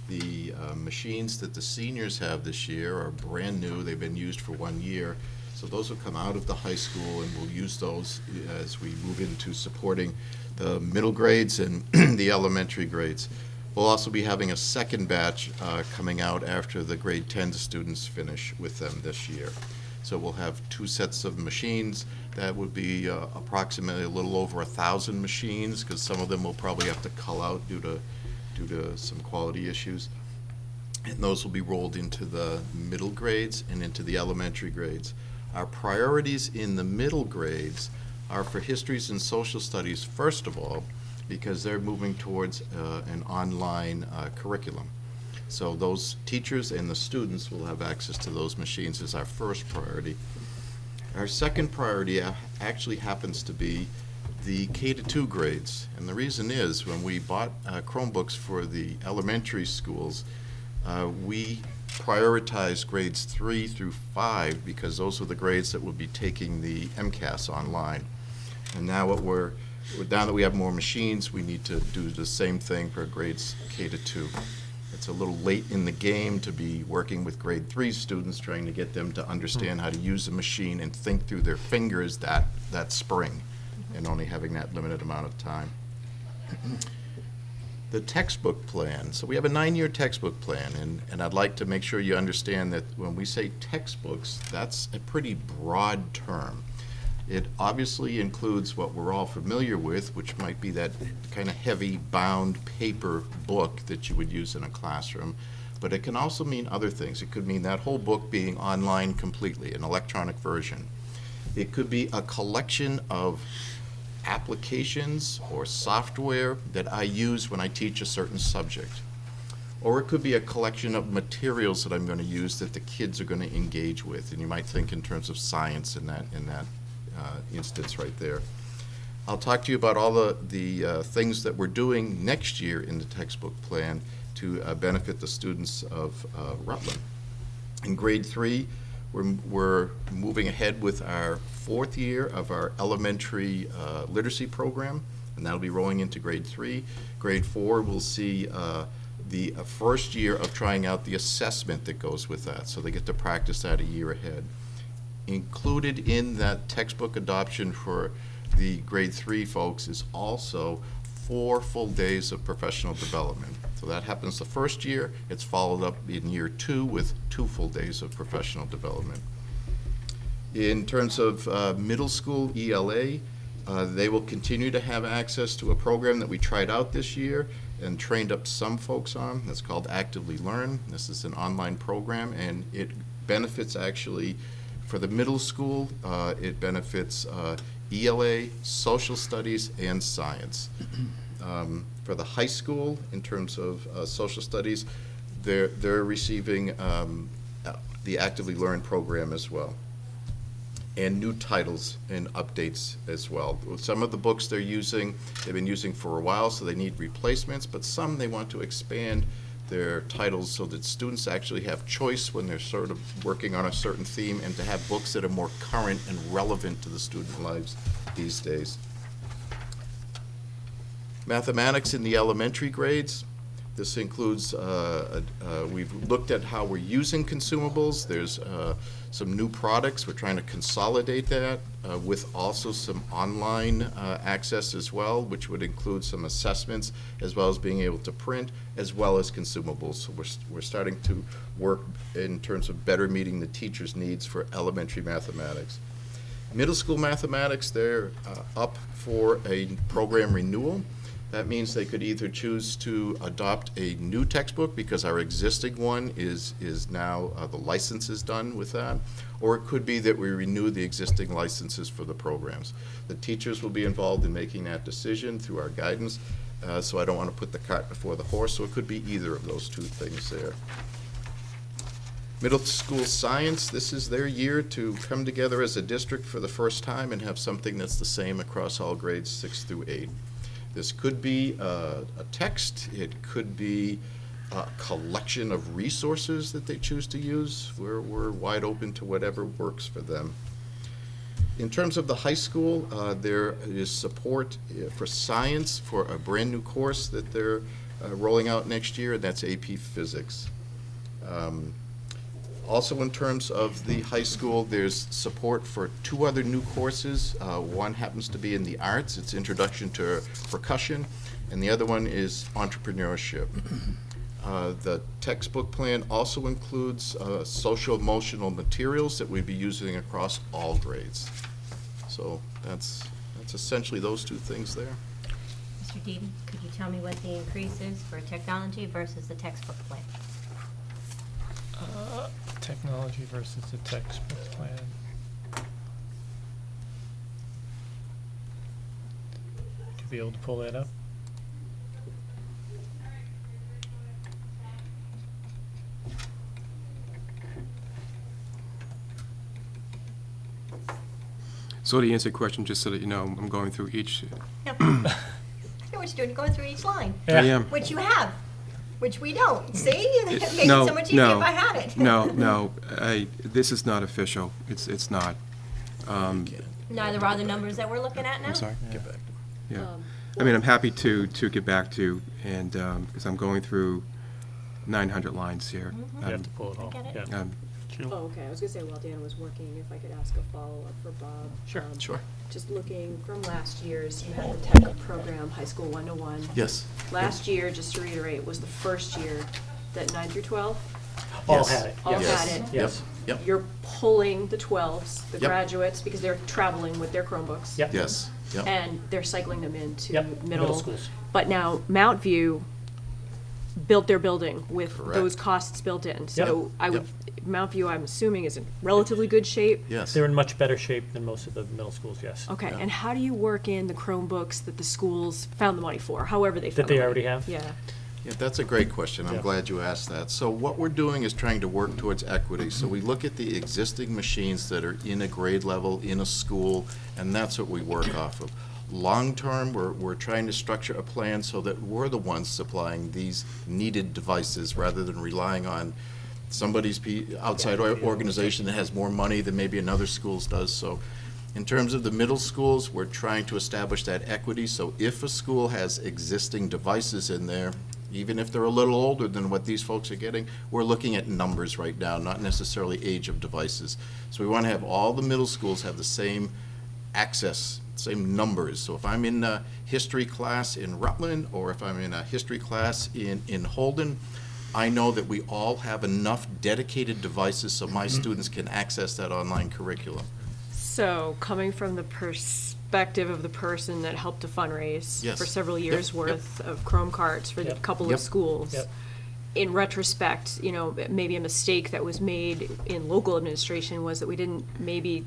The machines that the seniors have this year are brand new. They've been used for 1 year. So those will come out of the high school, and we'll use those as we move into supporting the middle grades and the elementary grades. We'll also be having a second batch coming out after the grade 10 students finish with them this year. So we'll have 2 sets of machines. That would be approximately a little over 1,000 machines, because some of them will probably have to cull out due to some quality issues. and those will be rolled into the middle grades and into the elementary grades. Our priorities in the middle grades are for histories and social studies, first of all, because they're moving towards an online curriculum. So those teachers and the students will have access to those machines as our first priority. Our second priority actually happens to be the K-2 grades. And the reason is, when we bought Chromebooks for the elementary schools, we prioritized grades 3 through 5 because those are the grades that will be taking the MCAS online. And now now that we have more machines, we need to do the same thing for grades K-2. It's a little late in the game to be working with grade 3 students, trying to get them to understand how to use the machine and think through their fingers that spring, and only having that limited amount of time. The textbook plan. So we have a 9-year textbook plan, and I'd like to make sure you understand that when we say textbooks, that's a pretty broad term. It obviously includes what we're all familiar with, which might be that kind of heavy bound paper book that you would use in a classroom, but it can also mean other things. It could mean that whole book being online completely, an electronic version. It could be a collection of applications or software that I use when I teach a certain subject. Or it could be a collection of materials that I'm going to use that the kids are going to engage with, and you might think in terms of science in that instance right there. I'll talk to you about all the things that we're doing next year in the textbook plan to benefit the students of Rutland. In grade 3, we're moving ahead with our 4th year of our elementary literacy program, and that'll be rolling into grade 3. Grade 4 will see the first year of trying out the assessment that goes with that, so they get to practice that a year ahead. Included in that textbook adoption for the grade 3 folks is also 4 full days of professional development. So that happens the first year. It's followed up in year 2 with 2 full days of professional development. In terms of middle school ELA, they will continue to have access to a program that we tried out this year and trained up some folks on. That's called Actively Learn. This is an online program, and it benefits actually for the middle school, it benefits ELA, social studies, and science. For the high school, in terms of social studies, they're receiving the Actively Learn program as well, and new titles and updates as well. Some of the books they've been using for a while, so they need replacements, but some they want to expand their titles so that students actually have choice when they're sort of working on a certain theme, and to have books that are more current and relevant to the student lives these days. Mathematics in the elementary grades. This includes, we've looked at how we're using consumables. There's some new products. We're trying to consolidate that with also some online access as well, which would include some assessments, as well as being able to print, as well as consumables. So we're starting to work in terms of better meeting the teachers' needs for elementary mathematics. Middle school mathematics, they're up for a program renewal. That means they could either choose to adopt a new textbook because our existing one is now, the license is done with that, or it could be that we renew the existing licenses for the programs. The teachers will be involved in making that decision through our guidance, so I don't want to put the cart before the horse, so it could be either of those two things there. Middle school science, this is their year to come together as a district for the first time and have something that's the same across all grades 6 through 8. This could be a text, it could be a collection of resources that they choose to use. We're wide open to whatever works for them. In terms of the high school, there is support for science for a brand new course that they're rolling out next year, and that's AP Physics. Also in terms of the high school, there's support for 2 other new courses. One happens to be in the arts, it's Introduction to Percussion, and the other one is Entrepreneurship. The textbook plan also includes social emotional materials that we'd be using across all grades. So that's essentially those 2 things there. Mr. Deaton, could you tell me what the increase is for technology versus the textbook plan? Technology versus the textbook plan. To be able to pull that up. So to answer your question, just so that you know, I'm going through each. Yep. I know what you're doing, going through each line. I am. Which you have, which we don't. See? It makes it No, so much easier no, if I had it. No, this is not official. It's not. Neither are the numbers that we're looking at now. I'm sorry. Get back. Yeah. I mean, I'm happy to get back to, and, because I'm going through 900 lines here. You have to pull it all. I get it. Yeah. Oh, okay, I was gonna say, while Dan was working, if I could ask a follow-up for Bob. Sure. Sure. Just looking from last year's, you had the tech program, high school 1-to-1. Yes. Last year, just to reiterate, was the first year that 9 through 12 All Yes. had it. all Yes. had it. Yes. Yep. You're pulling the 12s, the Yep. graduates, because they're traveling with their Chromebooks. Yep. Yes. Yep. And they're cycling them into Yep, middle schools. But now Mount View built their building with Correct. those costs built in. So I would, Yep. Mount View, I'm assuming, is in relatively good shape. Yes. They're in much better shape than most of the middle schools, yes. Okay, Yeah. and how do you work in the Chromebooks that the schools found the money for, however they That found they the money? already have? Yeah. Yeah, that's a great question. I'm Yeah. glad you asked that. So what we're doing is trying to work towards equity. So we look at the existing machines that are in a grade level, in a school, and that's what we work off of. Long-term, we're trying to structure a plan so that we're the ones supplying these needed devices rather than relying on somebody's outside organization that has more money than maybe another schools does. So in terms of the middle schools, we're trying to establish that equity. So if a school has existing devices in there, even if they're a little older than what these folks are getting, we're looking at numbers right now, not necessarily age of devices. So we want to have all the middle schools have the same access, same numbers. So if I'm in a history class in Rutland, or if I'm in a history class in Holden, I know that we all have enough dedicated devices so my students can access that online curriculum. So, coming from the perspective of the person that helped to fundraise Yes. for several Yep, years yep. worth of Chrome carts for the Yep. couple Yep. of schools, Yep. in retrospect, maybe a mistake that was made in local administration was that we didn't maybe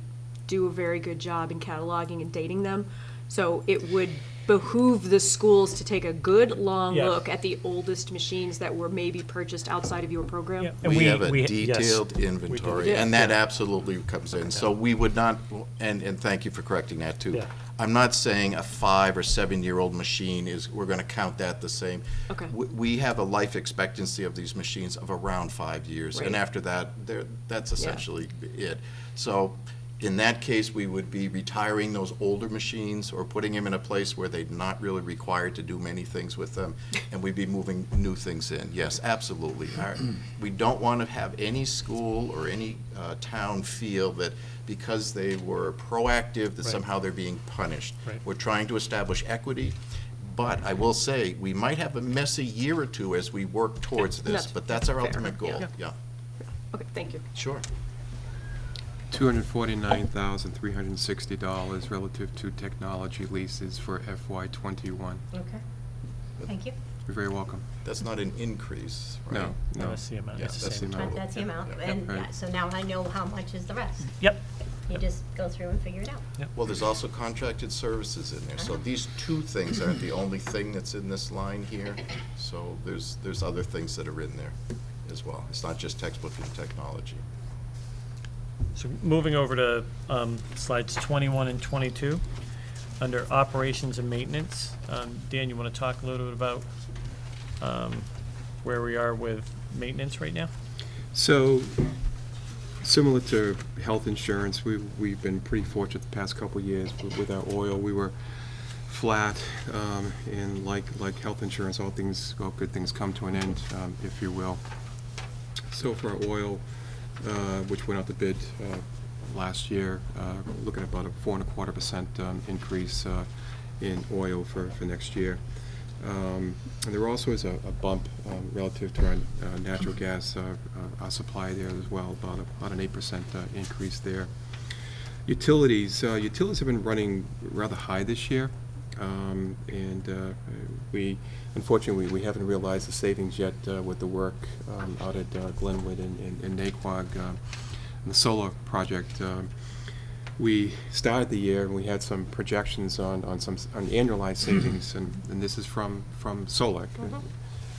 do a very good job in cataloging and dating them. So it would behoove the schools to take a good, long Yeah. look at the oldest machines that were maybe purchased outside of your program. Yeah. And We have a yes. detailed We inventory, do. and that Yeah. absolutely comes in. So we would not, and thank you for correcting that too. Yeah. I'm not saying a 5 or 7-year-old machine is, we're gonna count that the same. Okay. We have a life expectancy of these machines of around 5 years, and Right. after that, that's essentially it. So in that case, we would be retiring those older machines or putting them in a place where they're not really required to do many things with them, and we'd be moving new things in. Yes, absolutely. We don't want to have any school or any town feel that because they were proactive, that Right. somehow they're being punished. Right. We're trying to establish equity, but I will say, we might have a messy year or two as we work towards this, That's but that's our fair, ultimate goal, yeah. yeah. Okay, thank you. Sure. $249,360 relative to technology leases for FY '21. Okay. Thank you. You're very welcome. That's not an increase, right? No, No, no. that's the amount. Yeah, It's the that's same the amount. total. That's the amount, Yep. and Right. yeah, so now I know how much is the rest. Yep. You just go through and figure it out. Well, there's also contracted services in there, so these two things aren't the only thing that's in this line here. So there's other things that are in there as well. It's not just textbook and technology. So moving over to slides 21 and 22, under operations and maintenance. Dan, you want to talk a little bit about where we are with maintenance right now? So, similar to health insurance, we've been pretty fortunate the past couple of years with our oil. We were flat, and like health insurance, all good things come to an end, if you will. So for our oil, which went out to bid last year, looking at about a 4.25% increase in oil for next year. And there also is a bump relative to our natural gas, our supply there as well, about an 8% increase there. Utilities have been running rather high this year. We, unfortunately, we haven't realized the savings yet with the work out at Glenwood and Naquag and the solar project. We started the year and we had some projections on annualized savings, and this is from solar.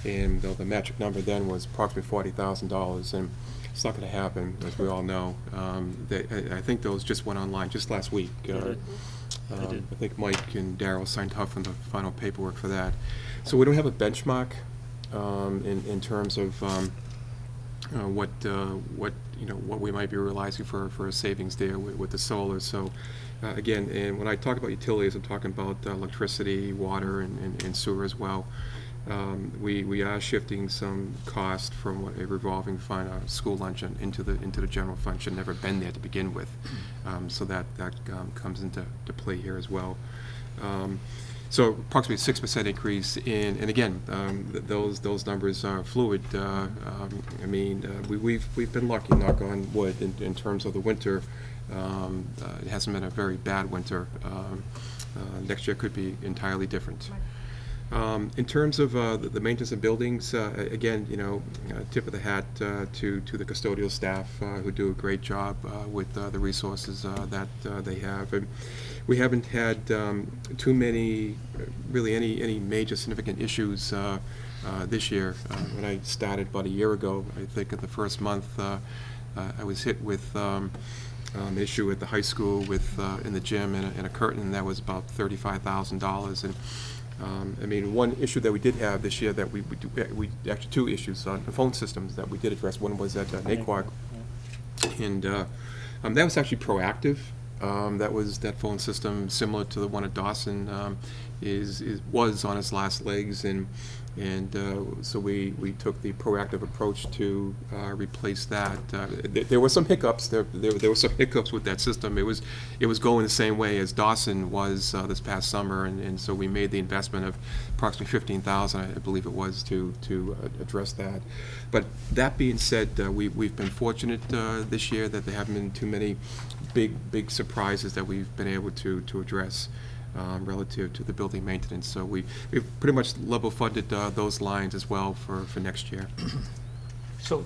And the magic number then was approximately $40,000, and it's not going to happen, as we all know. I think those just went online just last week. I think Mike and Daryl signed off on the final paperwork for that. So we don't have a benchmark in terms of what we might be realizing for a savings there with the solar. So again, and when I talk about utilities, I'm talking about electricity, water, and sewer as well. We are shifting some cost from a revolving fund, school lunch, into the general fund. Should never been there to begin with, so that comes into play here as well. So approximately 6% increase in, and again, those numbers are fluid. I mean, we've been lucky, knock on wood, in terms of the winter. It hasn't been a very bad winter. Next year could be entirely different. In terms of the maintenance of buildings, again, tip of the hat to the custodial staff who do a great job with the resources that they have. And we haven't had too many, really any major significant issues this year. When I started about a year ago, I think in the first month, I was hit with an issue at the high school with in the gym and a curtain that was about $35,000. And I mean, one issue that we did have this year that we actually two issues on the phone systems that we did address. One was at Naquag, and that was actually proactive. That phone system, similar to the one at Dawson, was on its last legs, and so we took the proactive approach to replace that. There were some hiccups. There were some hiccups with that system. It was going the same way as Dawson was this past summer, and so we made the investment of approximately $15,000, I believe it was, to address that. But that being said, we've been fortunate this year that there haven't been too many big surprises that we've been able to address. Relative to the building maintenance. So we've pretty much level funded those lines as well for next year. So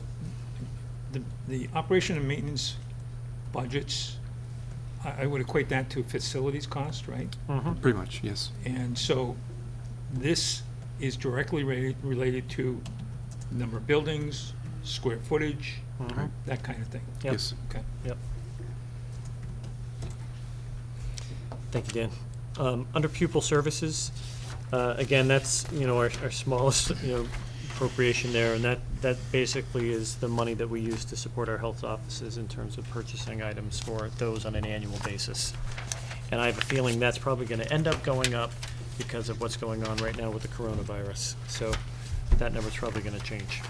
the operation and maintenance budgets, I would equate that to facilities cost, right? Pretty much, yes. And so this is directly related to number of buildings, square footage, that kind of thing. Yep. Yes. Okay. Yep. Thank you, Dan. Under pupil services, again, that's our smallest appropriation there, and that basically is the money that we use to support our health offices in terms of purchasing items for those on an annual basis. And I have a feeling that's probably going to end up going up because of what's going on right now with the coronavirus. So that number's probably going to change.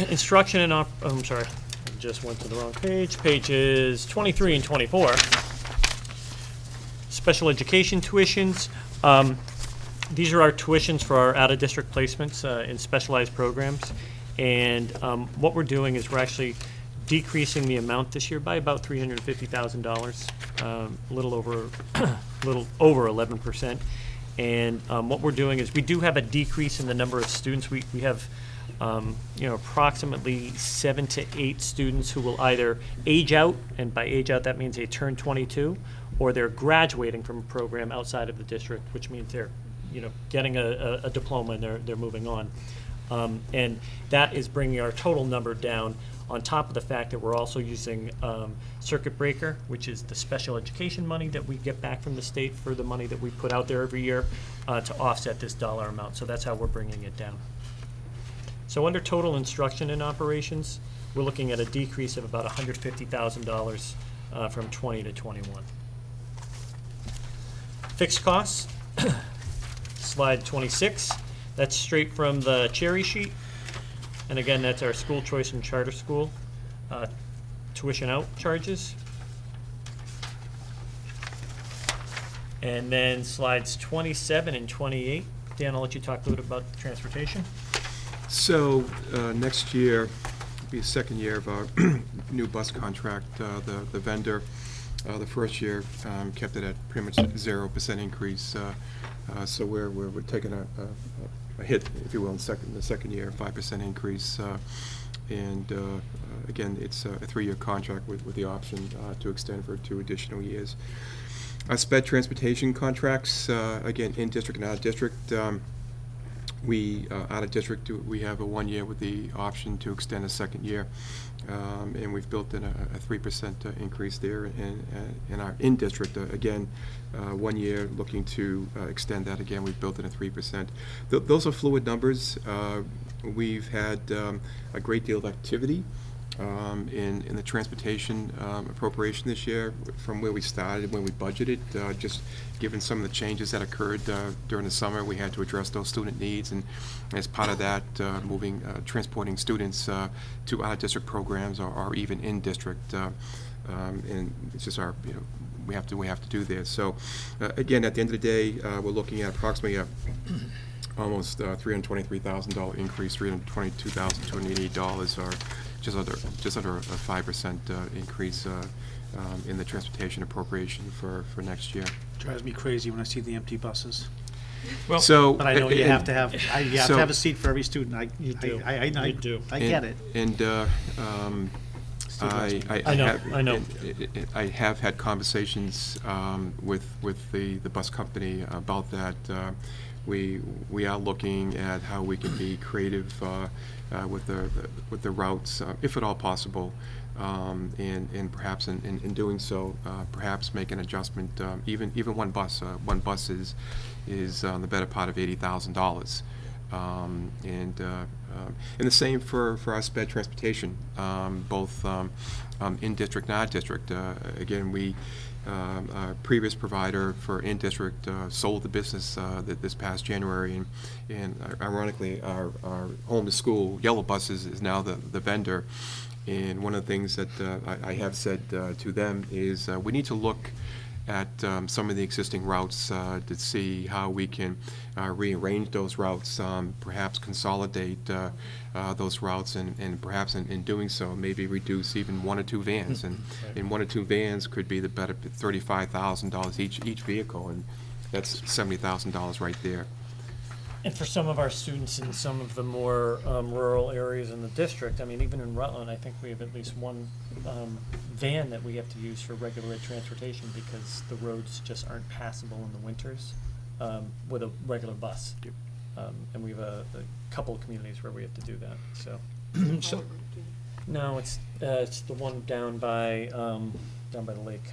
Instruction and I'm sorry, I just went to the wrong page. Pages 23 and 24. Special education tuitions. These are our tuitions for our out-of-district placements in specialized programs. And what we're doing is we're actually decreasing the amount this year by about $350,000, a little over 11%. And what we're doing is we do have a decrease in the number of students. We have approximately 7 to 8 students who will either age out, and by age out that means they turn 22, or they're graduating from a program outside of the district, which means they're getting a diploma and they're moving on. And that is bringing our total number down, on top of the fact that we're also using circuit breaker, which is the special education money that we get back from the state for the money that we put out there every year to offset this dollar amount. So that's how we're bringing it down. So under total instruction and operations, we're looking at a decrease of about $150,000 from 20 to 21. Fixed costs, slide 26. That's straight from the cherry sheet. And again, that's our school choice and charter school tuition out charges. And then slides 27 and 28. Dan, I'll let you talk a little bit about transportation. So next year will be the second year of our new bus contract. The vendor The first year kept it at pretty much 0% increase. So we're taking a hit, if you will, in the second year, 5% increase. And again, it's a 3-year contract with the option to extend for 2 additional years. SPED transportation contracts, again, in district and out of district. We, out of district, we have a 1 year with the option to extend a 2nd year. And we've built in a 3% increase there. In our in-district, again, 1 year looking to extend that again. We've built in a 3%. Those are fluid numbers. We've had a great deal of activity in the transportation appropriation this year from where we started, when we budgeted. Just given some of the changes that occurred during the summer, we had to address those student needs, and as part of that, transporting students to out-of-district programs or even in-district, and it's just our, we have to do this. So again, at the end of the day, we're looking at approximately almost $323,000 increase, $322,288, or just under a 5% increase in the transportation appropriation for next year. Drives me crazy when I see the empty buses. Well, so, but I know you have to have a seat for every student. I do. I get it. And I have had conversations with the bus company about that. We are looking at how we can be creative with the routes, if at all possible, and perhaps in doing so, perhaps make an adjustment. Even one bus is on the better part of $80,000, and the same for our SPED transportation, both in district and out district. Again, our previous provider for in-district sold the business this past January, and ironically, our home-to-school yellow buses is now the vendor. And one of the things that I have said to them is we need to look at some of the existing routes to see how we can rearrange those routes, perhaps consolidate those routes, and perhaps in doing so, maybe reduce even 1 or 2 vans. And 1 or 2 vans could be the better $35,000 each vehicle, and that's $70,000 right there. And for some of our students in some of the more rural areas in the district, I mean, even in Rutland, I think we have at least 1 van that we have to use for regular transportation because the roads just aren't passable in the winters with a regular bus. And we have a couple of communities where we have to do that. So, no, it's the one down by the lake.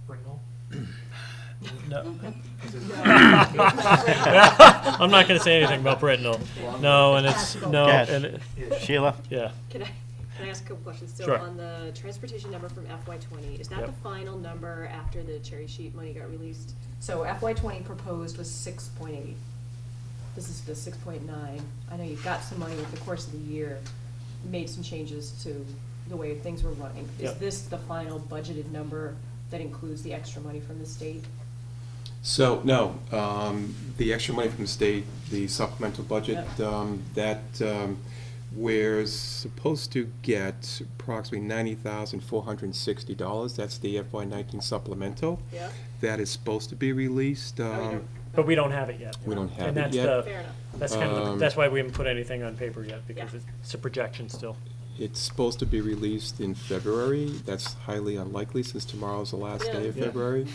Britnell? No. I'm not going to say anything about Britnell. No, and it's no. And Sheila? Yeah. Can I ask a couple questions? So Sure. on the transportation number from FY20, is that Yep. the final number after the cherry sheet money got released? So FY20 proposed was 6.8. This is the 6.9. I know you've got some money over the course of the year, made some changes to the way things were running. Is Yep. this the final budgeted number that includes the extra money from the state? So, no, the extra money from the state, the supplemental budget, we're supposed to get approximately $90,460. That's the FY19 supplemental. Yeah. That is supposed to be released. But we don't have it yet. We don't have and it that's yet. Fair enough. That's kind of that's why we haven't put anything on paper yet because Yeah. it's a projection still. It's supposed to be released in February. That's highly unlikely since tomorrow's the last day of Yeah. February.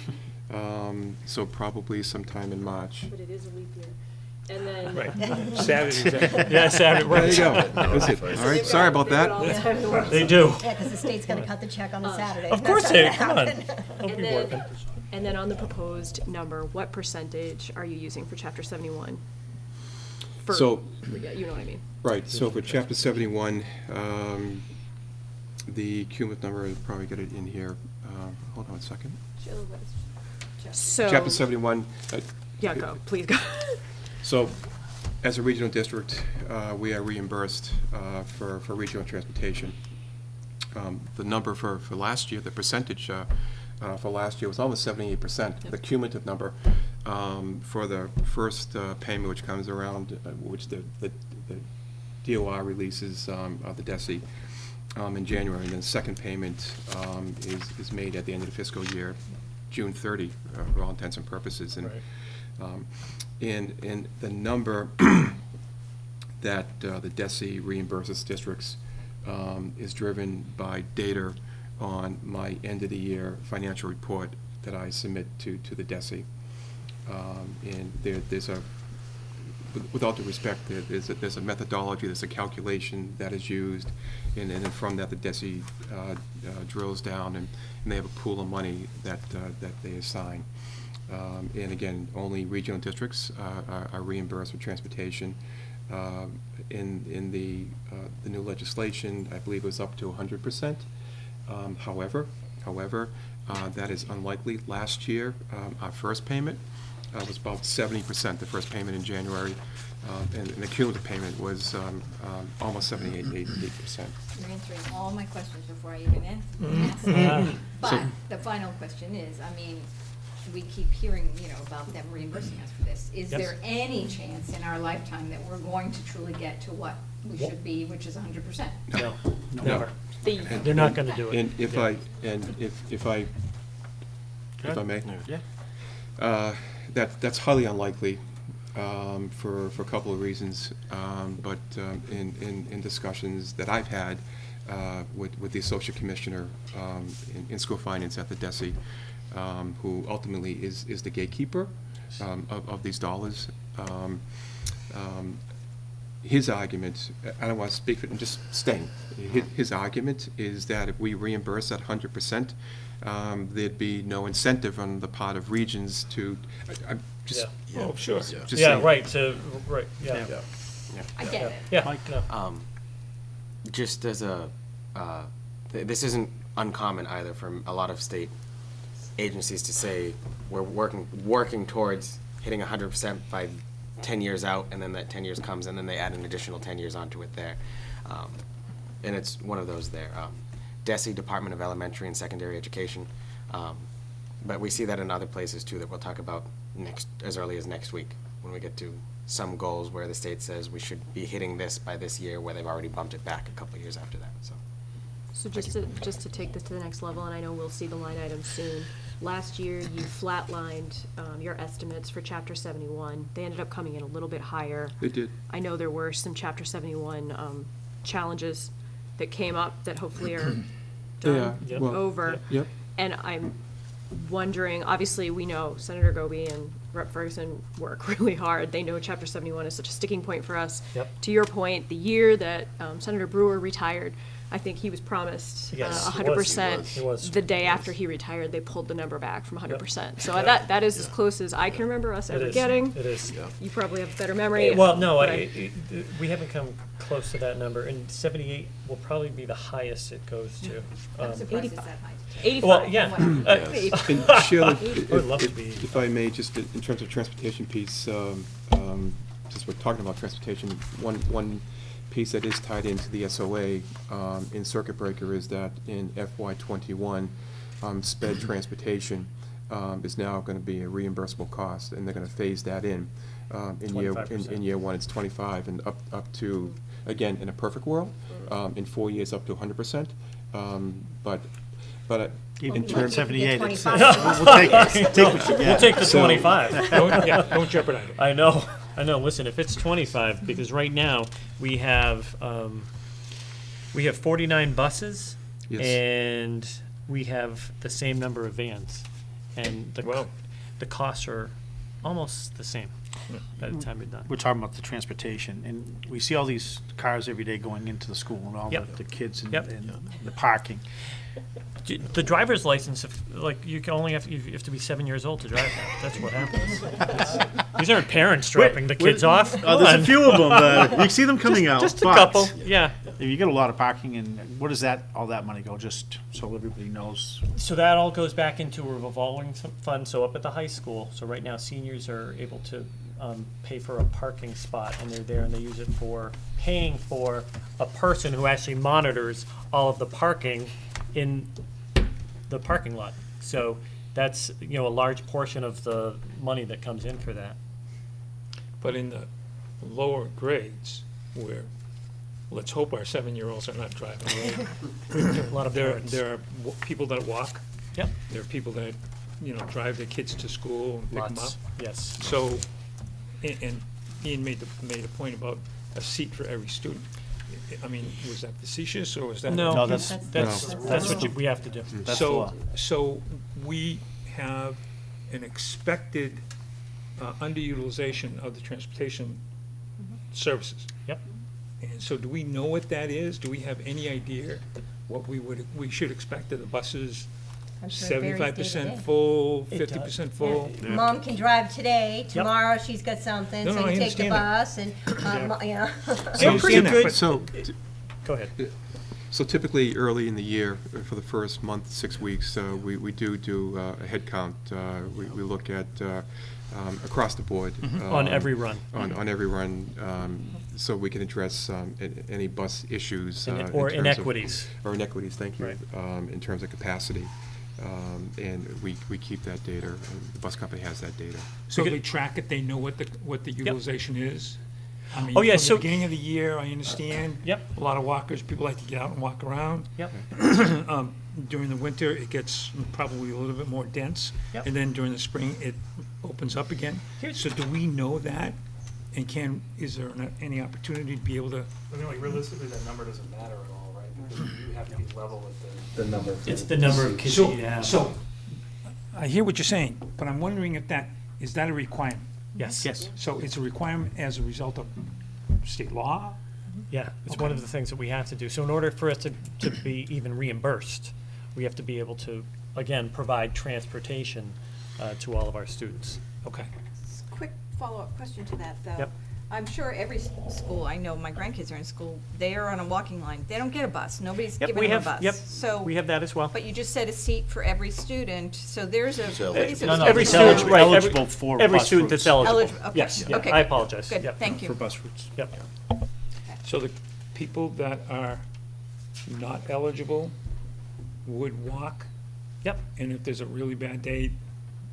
So probably sometime in March. But it is a leap year. And then. Right. Saturday. Yeah, Saturday. There Right. you go. That's it. All right, sorry about that. They do. Yeah, because the state's gonna cut the check on a Saturday. Of That's course not they. gonna Come on. happen. Don't be working. And then on the proposed number, what percentage are you using for Chapter 71? So- Yeah, you know what I mean. Right, so for Chapter 71, the cumulative number, I'll probably get it in here. Hold on a second. So. Chapter 71. Yeah, go, please go. So, as a regional district, we are reimbursed for regional transportation. The number for last year, the percentage for last year was almost 78%. The cumulative number for the first payment, which comes around, which the DOR releases the DESI, in January, and then the second payment is made at the end of the fiscal year, June 30, for all intents and purposes. And and the number that the DESE reimburses districts is driven by data on my end-of-the-year financial report that I submit to the DESE. And there's a, without due respect, there's a methodology, there's a calculation that is used, and then from that the DESE drills down, and they have a pool of money that they assign. And again, only regional districts are reimbursed for transportation. In the new legislation, I believe it was up to 100%. However, that is unlikely. Last year, our first payment was about 70%, the first payment in January, and the cumulative payment was almost 78%. You're answering all my questions before I even ask them. But the final question is, I mean, we keep hearing, about them reimbursing us for this. Is there any chance in our lifetime that we're going to truly get to what we should be, which is 100%? No, never. And- They're not gonna do it. And if I may? Yeah. That's highly unlikely for a couple of reasons. But in discussions that I've had with the associate commissioner in school finance at the DESE, who ultimately is the gatekeeper of these dollars, his argument, I don't want to speak for it, I'm just staying. His argument is that if we reimburse at 100%, there'd be no incentive on the part of regions to, I'm just. Yeah. Oh, sure. Just Yeah, saying. right, yeah. I get it. Yeah. Mike? Just as a, this isn't uncommon either from a lot of state agencies to say we're working towards hitting 100% by 10 years out, and then that 10 years comes, and then they add an additional 10 years onto it there. And it's one of those there. DESE, Department of Elementary and Secondary Education. But we see that in other places too that we'll talk about as early as next week when we get to some goals where the state says we should be hitting this by this year, where they've already bumped it back a couple of years after that. So just to take this to the next level, and I know we'll see the line items soon. Last year, you flatlined your estimates for Chapter 71. They ended up coming in a little bit higher. They did. I know there were some Chapter 71 challenges that came up that hopefully are done, Yeah, well, over. Yep. And I'm wondering, obviously, we know Senator Goby and Rep. Ferguson work really hard. They know Chapter 71 is such a sticking point for us. Yep. To your point, the year that Senator Brewer retired, I think he was promised Yes, he 100%. He was. The day after he retired, they pulled the number back from 100%. So that is as close as I can remember us ever getting. It is. You probably have better memory. Well, no, but we haven't come close to that number, and 78 will probably be the highest it goes to. I'm surprised it's that high. 85. Well, yeah. And Sheila, I would love to be. if I may, just in terms of transportation piece, since we're talking about transportation, one piece that is tied into the SOA in Circuit Breaker is that in FY21, sped transportation is now going to be a reimbursable cost, and they're going to phase that in. In year one, it's 25, and up to, again, in a perfect world, in 4 years, up to 100%. But in terms of 78, we'll take what you get. We'll take the So- 25. Don't jeopardize it. I know. Listen, if it's 25, because right now we have 49 buses, Yes. and we have the same number of vans, and the costs are almost the same by the time you're done. We're talking about the transportation, and we see all these cars every day going into the school, and all Yep. the kids and Yep. and the parking. The driver's license, you can only you have to be 7 years old to drive that. That's what happens. These aren't parents dropping the kids off. Come There's on. a few of them. You see them coming out. Just a but couple, yeah. You get a lot of parking, and where does all that money go? Just so everybody knows. So that all goes back into a revolving fund, so up at the high school, so right now seniors are able to pay for a parking spot, and they're there and they use it for paying for a person who actually monitors all of the parking in the parking lot. So that's, a large portion of the money that comes in for that. But in the lower grades, where let's hope our 7-year-olds are not driving. A lot of There parents. are people that walk. Yep. There are people that, drive their kids to school and pick them up. Lots, yes. So, and Ian made a point about a seat for every student. I mean, was that facetious, or was that? No, that's- that's what we have to do. That's the law. So we have an expected underutilization of the transportation services. Yep. And so do we know what that is? Do we have any idea what we should expect of the buses? I'm sure it varies day to 75% day. full, It does. 50% full? Yeah. Mom can drive today, tomorrow she's got something, No, so no, I you take the understand bus and, I So understand pretty that, good. but- So, Go ahead. so typically, early in the year, for the first month, 6 weeks, we do a head count. We look at across the board. On every run. On every run, so we can address any bus issues. Or in terms of- inequities. Or inequities, thank you. Right. In terms of capacity. And we keep that data, and the bus company has that data. So they track it, they know what the utilization is? I mean, Oh, yeah, from so- the beginning of the year, I understand. Yep. A lot of walkers, people like to get out and walk around. Yep. During the winter, it gets probably a little bit more dense. Yep. And then during the spring, it opens up again. Here's- So do we know that? And is there any opportunity to be able to? I mean, like realistically, that number doesn't matter at all, right? Because you have to be level with the number. It's the number of kids that you have. So, I hear what you're saying, but I'm wondering if is that a requirement? Yes. Yes. So it's a requirement as a result of state law? Yeah, it's one of the things that we have to do. So in order for us to be even reimbursed, we have to be able to, again, provide transportation to all of our students. Okay. Quick follow-up question to that, though. Yep. I'm sure every school, I know my grandkids are in school, they are on a walking line. They don't get a bus. Nobody's Yep, giving we them a have, bus. yep, So, we have that as well. but you just said a seat for every student, so there's a. So- what is it? No, no, Every it's student, eligible- right, eligible for every bus student routes. that's eligible. Eligible, okay. Yes, yeah, Okay, I good, apologize. good, Yep. thank you. For bus routes. Yep. So the people that are not eligible would walk? Yep. And if there's a really bad day,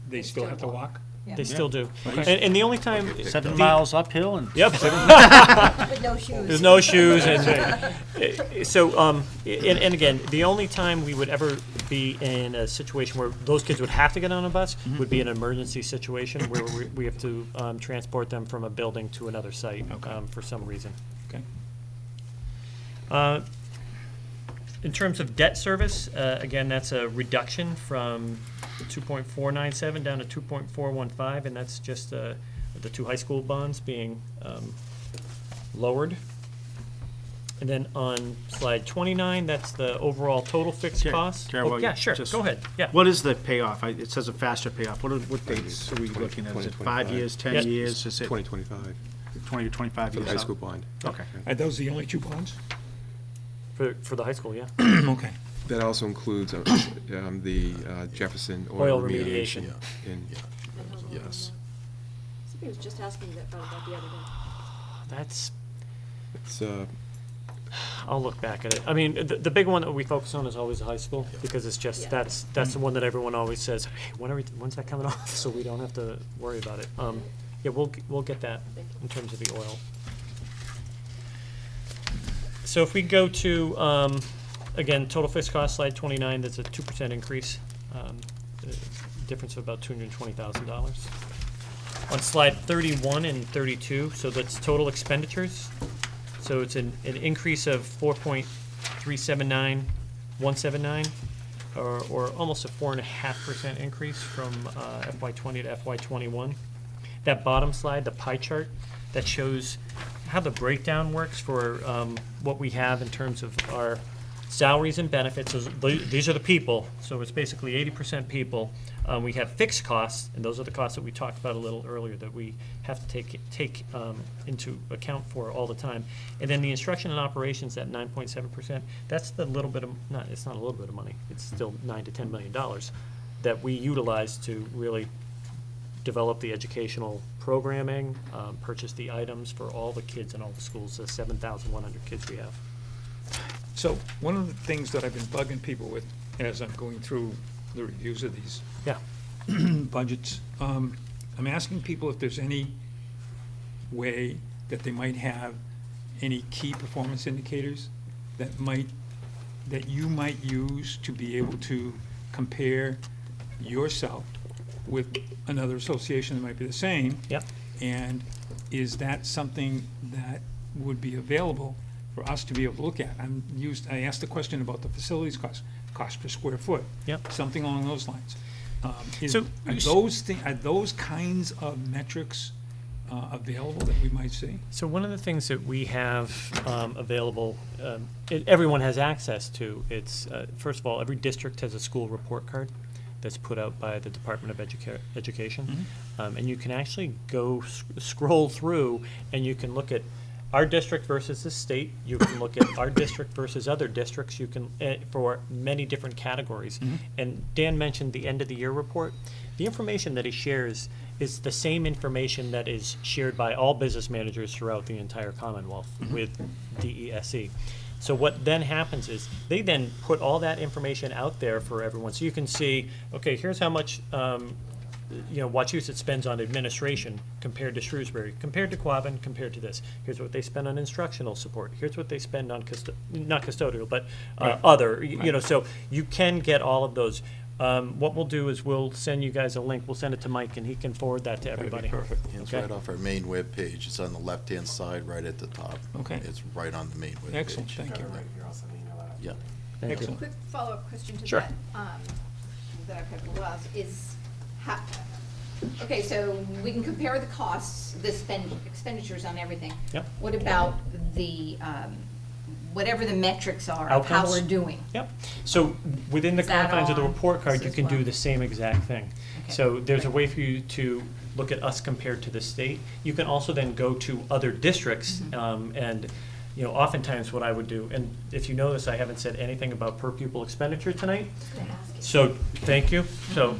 they still have to walk? They still do. Okay. And the only time. 7 miles uphill and. Yep. With no shoes. There's no shoes and, so, and again, the only time we would ever be in a situation where those kids would have to get on a bus would be an emergency situation where we have to transport them from a building to another site for some reason. Okay. In terms of debt service, again, that's a reduction from 2.497 down to 2.415, and that's just the 2 high school bonds being lowered. And then on slide 29, that's the overall total fixed cost. Oh, yeah, sure, go ahead, yeah. What is the payoff? It says a faster payoff. What dates are we looking at? Is it 5 years, 10 Yeah. years? Is it 2025 20 or 25 for years the high out? school bond. Okay. Are those the only 2 bonds? For the high school, yeah. Okay. That also includes the Jefferson Oil oil remediation. remediation. in- Yes. Somebody was just asking about that the other day. That's, It's, I'll look back at it. I mean, the big one that we focus on is always the high school, because it's just, Yeah. that's the one that everyone always says, hey, when's that coming off? So we don't have to worry about it. Yeah, we'll get that in terms of the oil. So if we go to, again, total fixed cost, slide 29, that's a 2% increase, difference of about $220,000. On slide 31 and 32, so that's total expenditures. So it's an increase of 4.379179, or almost a 4.5% increase from FY20 to FY21. That bottom slide, the pie chart, that shows how the breakdown works for what we have in terms of our salaries and benefits. So these are the people, so it's basically 80% people. We have fixed costs, and those are the costs that we talked about a little earlier that we have to take into account for all the time. And then the instruction and operations at 9.7%, that's the little bit of, it's not a little bit of money, it's still $9 to $10 million that we utilize to really develop the educational programming, purchase the items for all the kids in all the schools, the 7,100 kids we have. So one of the things that I've been bugging people with as I'm going through the reviews of these Yeah. budgets, I'm asking people if there's any way that they might have any key performance indicators that you might use to be able to compare yourself with another association that might be the same? Yep. And is that something that would be available for us to be able to look at? I asked the question about the facilities cost per square foot. Yep. Something along those lines. So- Are those kinds of metrics available that we might see? So one of the things that we have available, everyone has access to, it's, first of all, every district has a school report card that's put out by the Department of Education. And you can actually go scroll through and you can look at our district versus the state. You can look at our district versus other districts. You can, for many different categories. And Dan mentioned the end of the year report. The information that he shares is the same information that is shared by all business managers throughout the entire Commonwealth with DESE. So what then happens is they then put all that information out there for everyone. So you can see, okay, here's how much Wachusett spends on administration compared to Shrewsbury, compared to Quabbin, compared to this. Here's what they spend on instructional support. Here's what they spend on not custodial, but other. So you can get all of those. What we'll do is we'll send you guys a link. We'll send it to Mike, and he can forward that to everybody. Perfect. It's Okay. right off our main webpage. It's on the left-hand side, right at the top. Okay. It's right on the main webpage. Excellent, thank you. Yeah. Thank you. Excellent. Quick follow-up question to Sure. that, that I've had for a while, is how, okay, so we can compare the costs, the expenditures on everything. Yep. What about the, whatever the metrics are of how Outcomes? we're doing? Yep. So within the Is that confines of the on report card, this you as can do well? the same exact thing. Okay. So there's a way for you to look at us compared to the state. You can also then go to other districts, and oftentimes what I would do, and if you notice, I haven't said anything about per pupil expenditure tonight. So, thank you. So,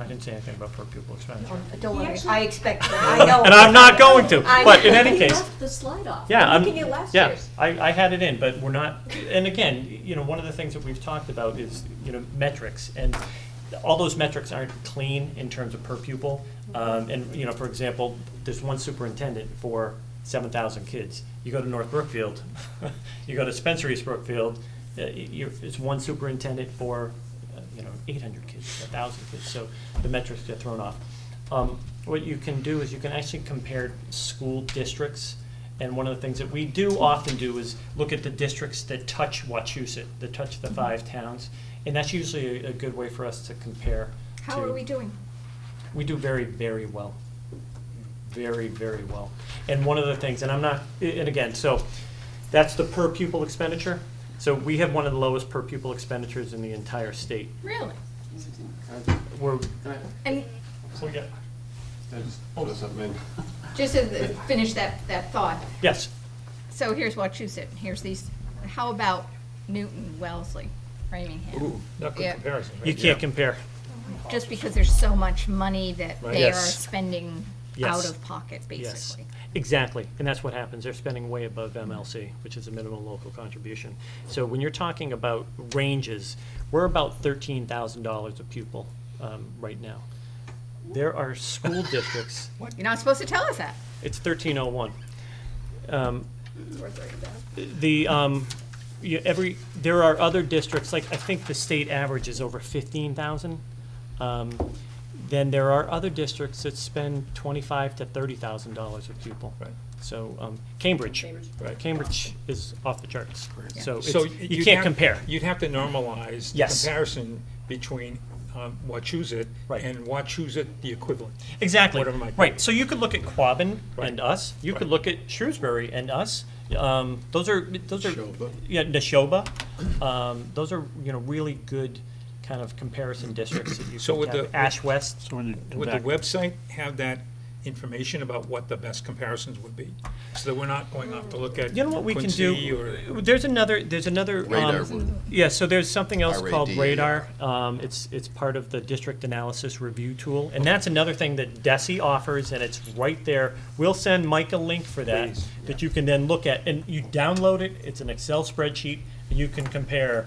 I didn't say anything about per pupil expenditure. Don't worry, I expect that, I know. And I'm not going to, but in any He case. left the slide off. Yeah, I'm I'm, looking at last yeah, year's. I had it in, but we're not, and again, one of the things that we've talked about is, metrics, and all those metrics aren't clean in terms of per pupil. And, for example, there's one superintendent for 7,000 kids. You go to North Brookfield, you go to Spencer East Brookfield, it's one superintendent for 800 kids, 1,000 kids, so the metrics get thrown off. What you can do is you can actually compare school districts, and one of the things that we do often do is look at the districts that touch Wachusett, that touch the 5 towns, and that's usually a good way for us to compare. How are we doing? We do very, very well. Very, very well. And one of the things, and again, so that's the per pupil expenditure. So we have one of the lowest per pupil expenditures in the entire state. Really? We're, And yeah. just to finish that thought, Yes. so here's Wachusett, here's these, how about Newton, Wellesley, Framingham? Ooh, not good Yeah. comparison, right? You can't compare. Just because there's so much money that Right. they are Yes. spending Yes. out of pocket, Yes, basically. exactly, and that's what happens. They're spending way above MLC, which is a minimum local contribution. So when you're talking about ranges, we're about $13,000 a pupil right now. There are school districts, You're not supposed to tell us that. it's 1301. There are other districts, like I think the state average is over 15,000. Then there are other districts that spend $25,000 to $30,000 a pupil. Right. So Cambridge, Right. Cambridge is off the charts. So So you you'd can't have- compare. You'd have to normalize the Yes. comparison between Wachusett Right. and Wachusett, the equivalent. Exactly. Whatever it might be. Right. So you could look at Quabbin Right. and us. You could Right. look at Shrewsbury and us. Those are Neshoba. yeah, Neshoba. Those are really good kind of comparison districts that you So could would have. the- Ash West. Would the website have that information about what the best comparisons would be? So that we're not going off to look at You know what we can Quincy do? or- There's another. Radar would. Yeah, so there's something else called RADAR. Radar. It's part of the district analysis review tool, and that's another thing that DESE offers, and it's right there. We'll send Mike a link for that Please. that you can then look at, and you download it. It's an Excel spreadsheet, and you can compare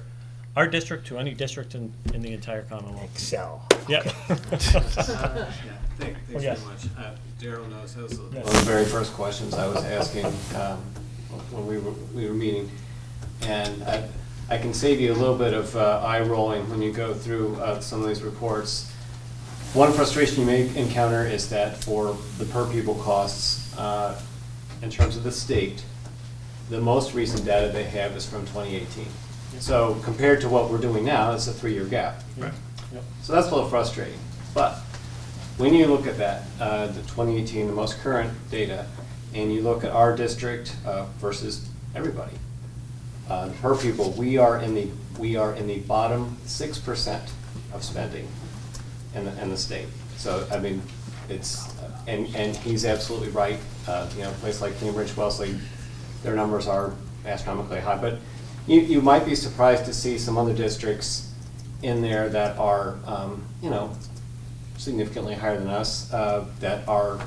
our district to any district in the entire Commonwealth. Excel. Yep. Thanks yes. very much. Daryl knows, that was Yes. one of the very first questions I was asking when we were meeting. And I can save you a little bit of eye rolling when you go through some of these reports. One frustration you may encounter is that for the per pupil costs, in terms of the state, the most recent data they have is from 2018. So compared to what we're doing now, it's a 3-year gap. Right. Yep. So that's a little frustrating. But when you look at that, the 2018, the most current data, and you look at our district versus everybody, per pupil, we are in the bottom 6% of spending in the state. So I mean, it's and he's absolutely right. You know, a place like Cambridge, Wellesley, their numbers are astronomically high, but you might be surprised to see some other districts in there that are, you know, significantly higher than us, that are,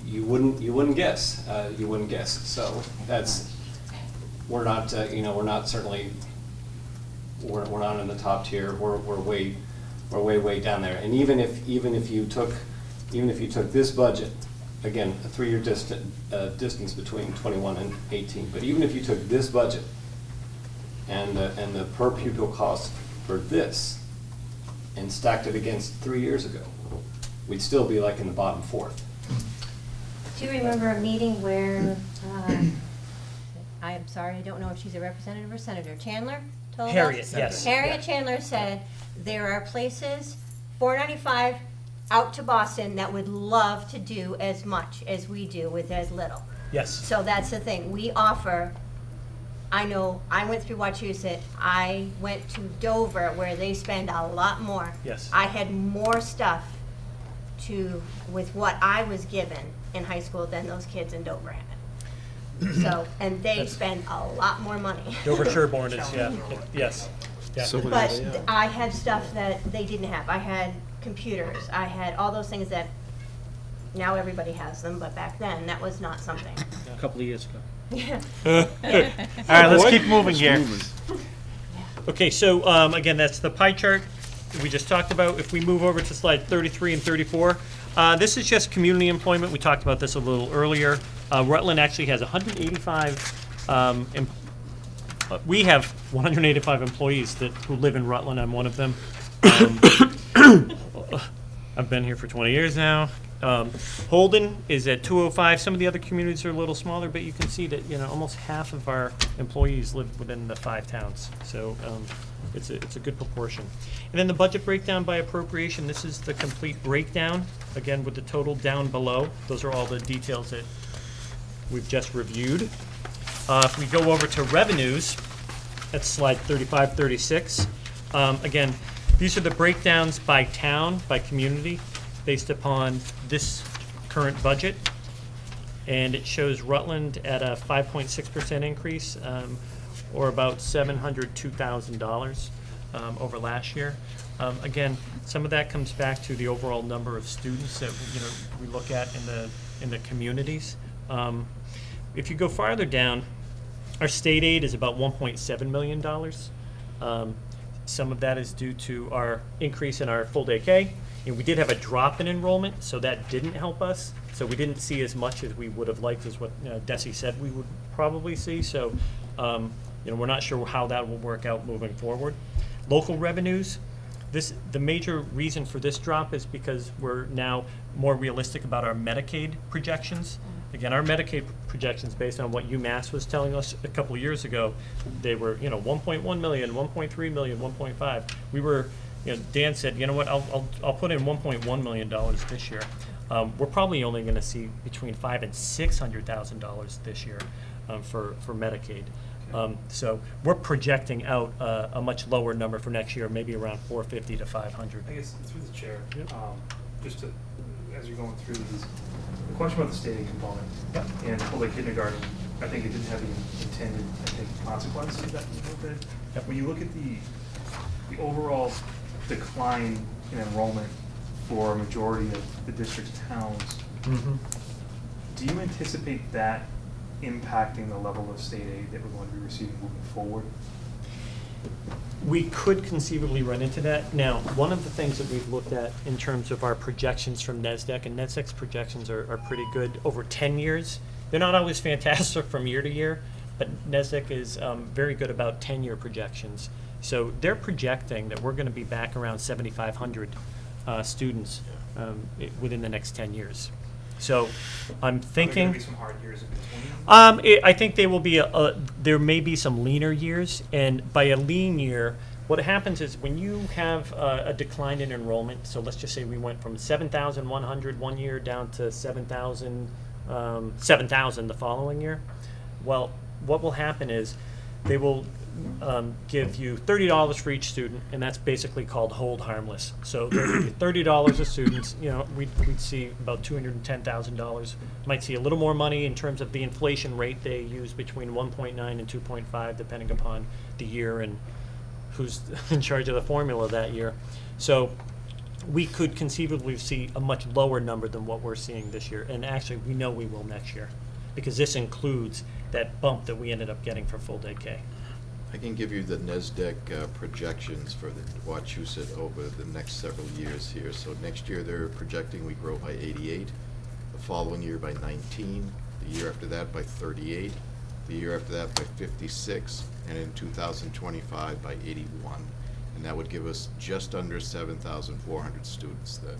you wouldn't guess. You wouldn't guess. So that's, we're not, you know, we're not certainly, we're not in the top tier. We're way down there. And even if you took this budget, again, a 3-year distance between 21 and 18, but even if you took this budget and the per pupil cost for this and stacked it against 3 years ago, we'd still be like in the bottom 4th. Do you remember a meeting where, I'm sorry, I don't know if she's a representative or senator, Chandler told us? Harriet, yes. Harriet Chandler said there are places, 495 out to Boston, that would love to do as much as we do with as little. Yes. So that's the thing. We offer, I know, I went through Wachusett, I went to Dover where they spend a lot more. Yes. I had more stuff with what I was given in high school than those kids in Dover had. So, and they spend a lot more money. Dover Sherborne is, yeah, yes. Yeah. So But I had stuff that they didn't have. I had computers, I had all those things that now everybody has them, but back then that was not something. A couple of years ago. Yeah. All right, let's keep moving here. Okay, so again, that's the pie chart we just talked about. If we move over to slide 33 and 34, this is just community employment. We talked about this a little earlier. Rutland actually has 185, we have 185 employees who live in Rutland. I'm one of them. I've been here for 20 years now. Holden is at 205. Some of the other communities are a little smaller, but you can see that, you know, almost half of our employees live within the 5 towns. So it's a good proportion. And then the budget breakdown by appropriation. This is the complete breakdown, again, with the total down below. Those are all the details that we've just reviewed. If we go over to revenues, that's slide 35, 36. Again, these are the breakdowns by town, by community, based upon this current budget. And it shows Rutland at a 5.6% increase, or about $702,000 over last year. Again, some of that comes back to the overall number of students that we look at in the communities. If you go farther down, our state aid is about $1.7 million. Some of that is due to our increase in our full day K. And we did have a drop in enrollment, so that didn't help us. So we didn't see as much as we would have liked, as what Desi said we would probably see. So we're not sure how that will work out moving forward. Local revenues, the major reason for this drop is because we're now more realistic about our Medicaid projections. Again, our Medicaid projections, based on what UMass was telling us a couple of years ago, they were 1.1 million, 1.3 million, 1.5. We were, Dan said, you know what, I'll put in $1.1 million this year. We're probably only going to see between $500,000 and $600,000 this year for Medicaid. So we're projecting out a much lower number for next year, maybe around 450 to 500. I guess through the chair, just to, as you're going through these, the question about the state aid component and full day kindergarten, I think it didn't have the intended, consequence of that. When you look at the overall decline in enrollment for a majority of the district's towns, do you anticipate that impacting the level of state aid that we're going to be receiving moving forward? We could conceivably run into that. Now, one of the things that we've looked at in terms of our projections from NESDEC, and NESDEC's projections are pretty good over 10 years, They're not always fantastic from year to year, but NESDEC is very good about 10-year projections. So they're projecting that we're going to be back around 7,500 students within the next 10 years. So I'm thinking. Are there gonna be some hard years in between? I think there will be there may be some leaner years, and by a lean year, what happens is when you have a decline in enrollment. So let's just say we went from 7,100 one year down to 7,000 the following year. Well, what will happen is they will give you $30 for each student, and that's basically called hold harmless. So $30 a student, you know, we'd see about $210,000. Might see a little more money in terms of the inflation rate they use between 1.9 and 2.5, depending upon the year and who's in charge of the formula that year. So we could conceivably see a much lower number than what we're seeing this year, and actually we know we will next year, because this includes that bump that we ended up getting for full day K. I can give you the NESDEC projections for the Wachusett over the next several years here. So next year they're projecting we grow by 88, the following year by 19, the year after that by 38, the year after that by 56, and in 2025 by 81. And that would give us just under 7,400 students then.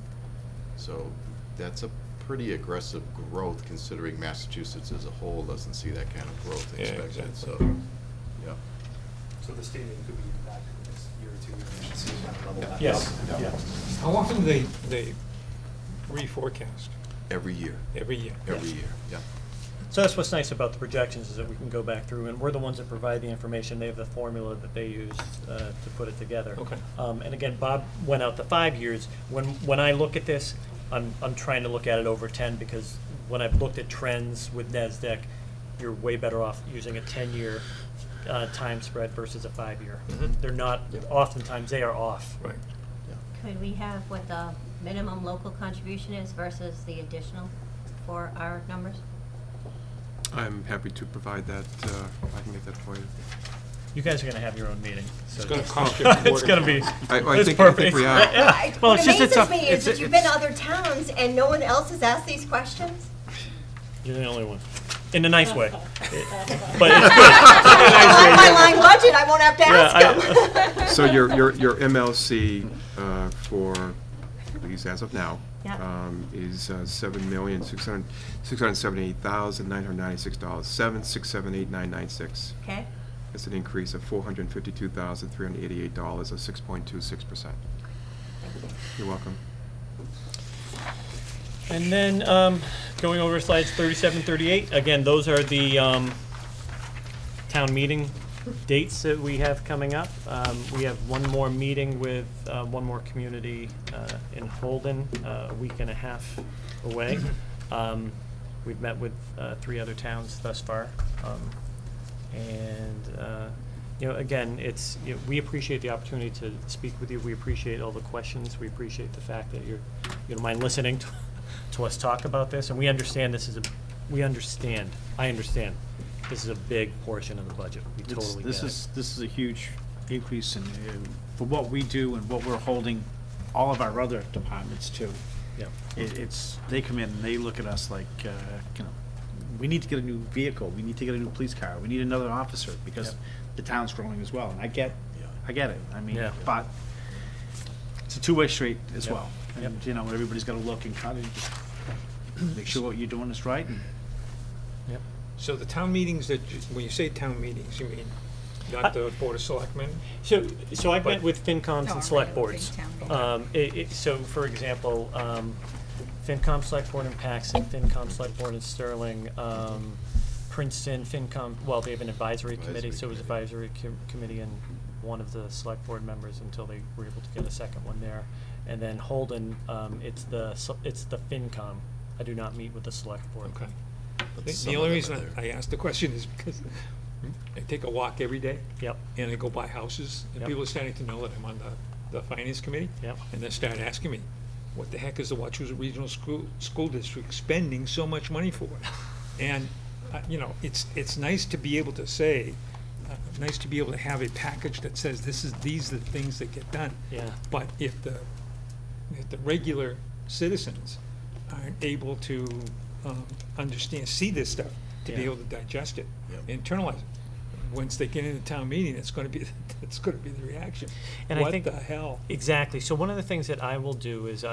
So that's a pretty aggressive growth considering Massachusetts as a whole doesn't see that kind of growth expected. Exactly. So, yeah. So the stadium could be back in this year or two, we should see kind of level back Yes. up. Yeah. How often do they reforecast? Every year. Every year? Every year, yeah. So that's what's nice about the projections, is that we can go back through, and we're the ones that provide the information. They have the formula that they use to put it together. Okay. And again, Bob went out the 5 years. When I look at this, I'm trying to look at it over 10, because when I've looked at trends with NESDEC, you're way better off using a 10-year time spread versus a 5-year. They're not, oftentimes they are off. Right. Could we have what the minimum local contribution is versus the additional for our numbers? I'm happy to provide that. I can get that for you. You guys are going to have your own meeting. So It's gonna cost you it's more going to than- be. I it's think perfect. we are. Yeah. Well, What it's just amazes it's a. me is that you've been to other towns and no one else has asked these questions. You're the only one, in a nice way. But it's good. On my line budget, I won't have to ask them. So your MLC for these as of now Yeah. is $7,678,996. 7,678,996. Okay. That's an increase of $452,388, or 6.26%. You're welcome. And then, going over slides 37, 38, again, those are the town meeting dates that we have coming up. We have one more meeting with one more community in Holden, a week and a half away. We've met with 3 other towns thus far. You know, again, it's, you know, we appreciate the opportunity to speak with you. We appreciate all the questions. We appreciate the fact that you don't mind listening to us talk about this, and we understand this is I understand this is a big portion of the budget. We totally get it. This is a huge increase in, for what we do and what we're holding all of our other departments to. Yeah. They come in and they look at us like, you know, we need to get a new vehicle, we need to get a new police car, we need another officer, because Yep. the town's growing as well, and I get it, I mean, Yeah. but it's a two-way street as Yep. well. Yep. And, you know, everybody's gotta look and kind of just make sure what you're doing is right, and Yep. So the town meetings when you say town meetings, you mean not the Board of Selectmen? So I've But- met with FinComs No, and select regular boards. big town So, for example, FinCom Select Board in Paxton, FinCom Select Board in Sterling, Princeton, FinCom, well, they have an advisory committee, so it was advisory committee and one of the select board members until they were able to get a second one there. And then Holden, it's the FinCom. I do not meet with the select board. Okay. But The some only of them reason are there. I asked the question is because I take a walk every day. Yep. And I go by houses, and Yep. people are starting to know that I'm on the finance committee. Yep. And they start asking me, what the heck is the Wachusett Regional School District spending so much money for? And, you know, it's nice to be able to say, nice to be able to have a package that says these are the things that get done. Yeah. But if the regular citizens aren't able to see this stuff, to be Yeah. able to digest it, Yep. internalize it. Once they get into town meeting, it's gonna be, the reaction. And I What think the hell? Exactly. So one of the things that I will do is,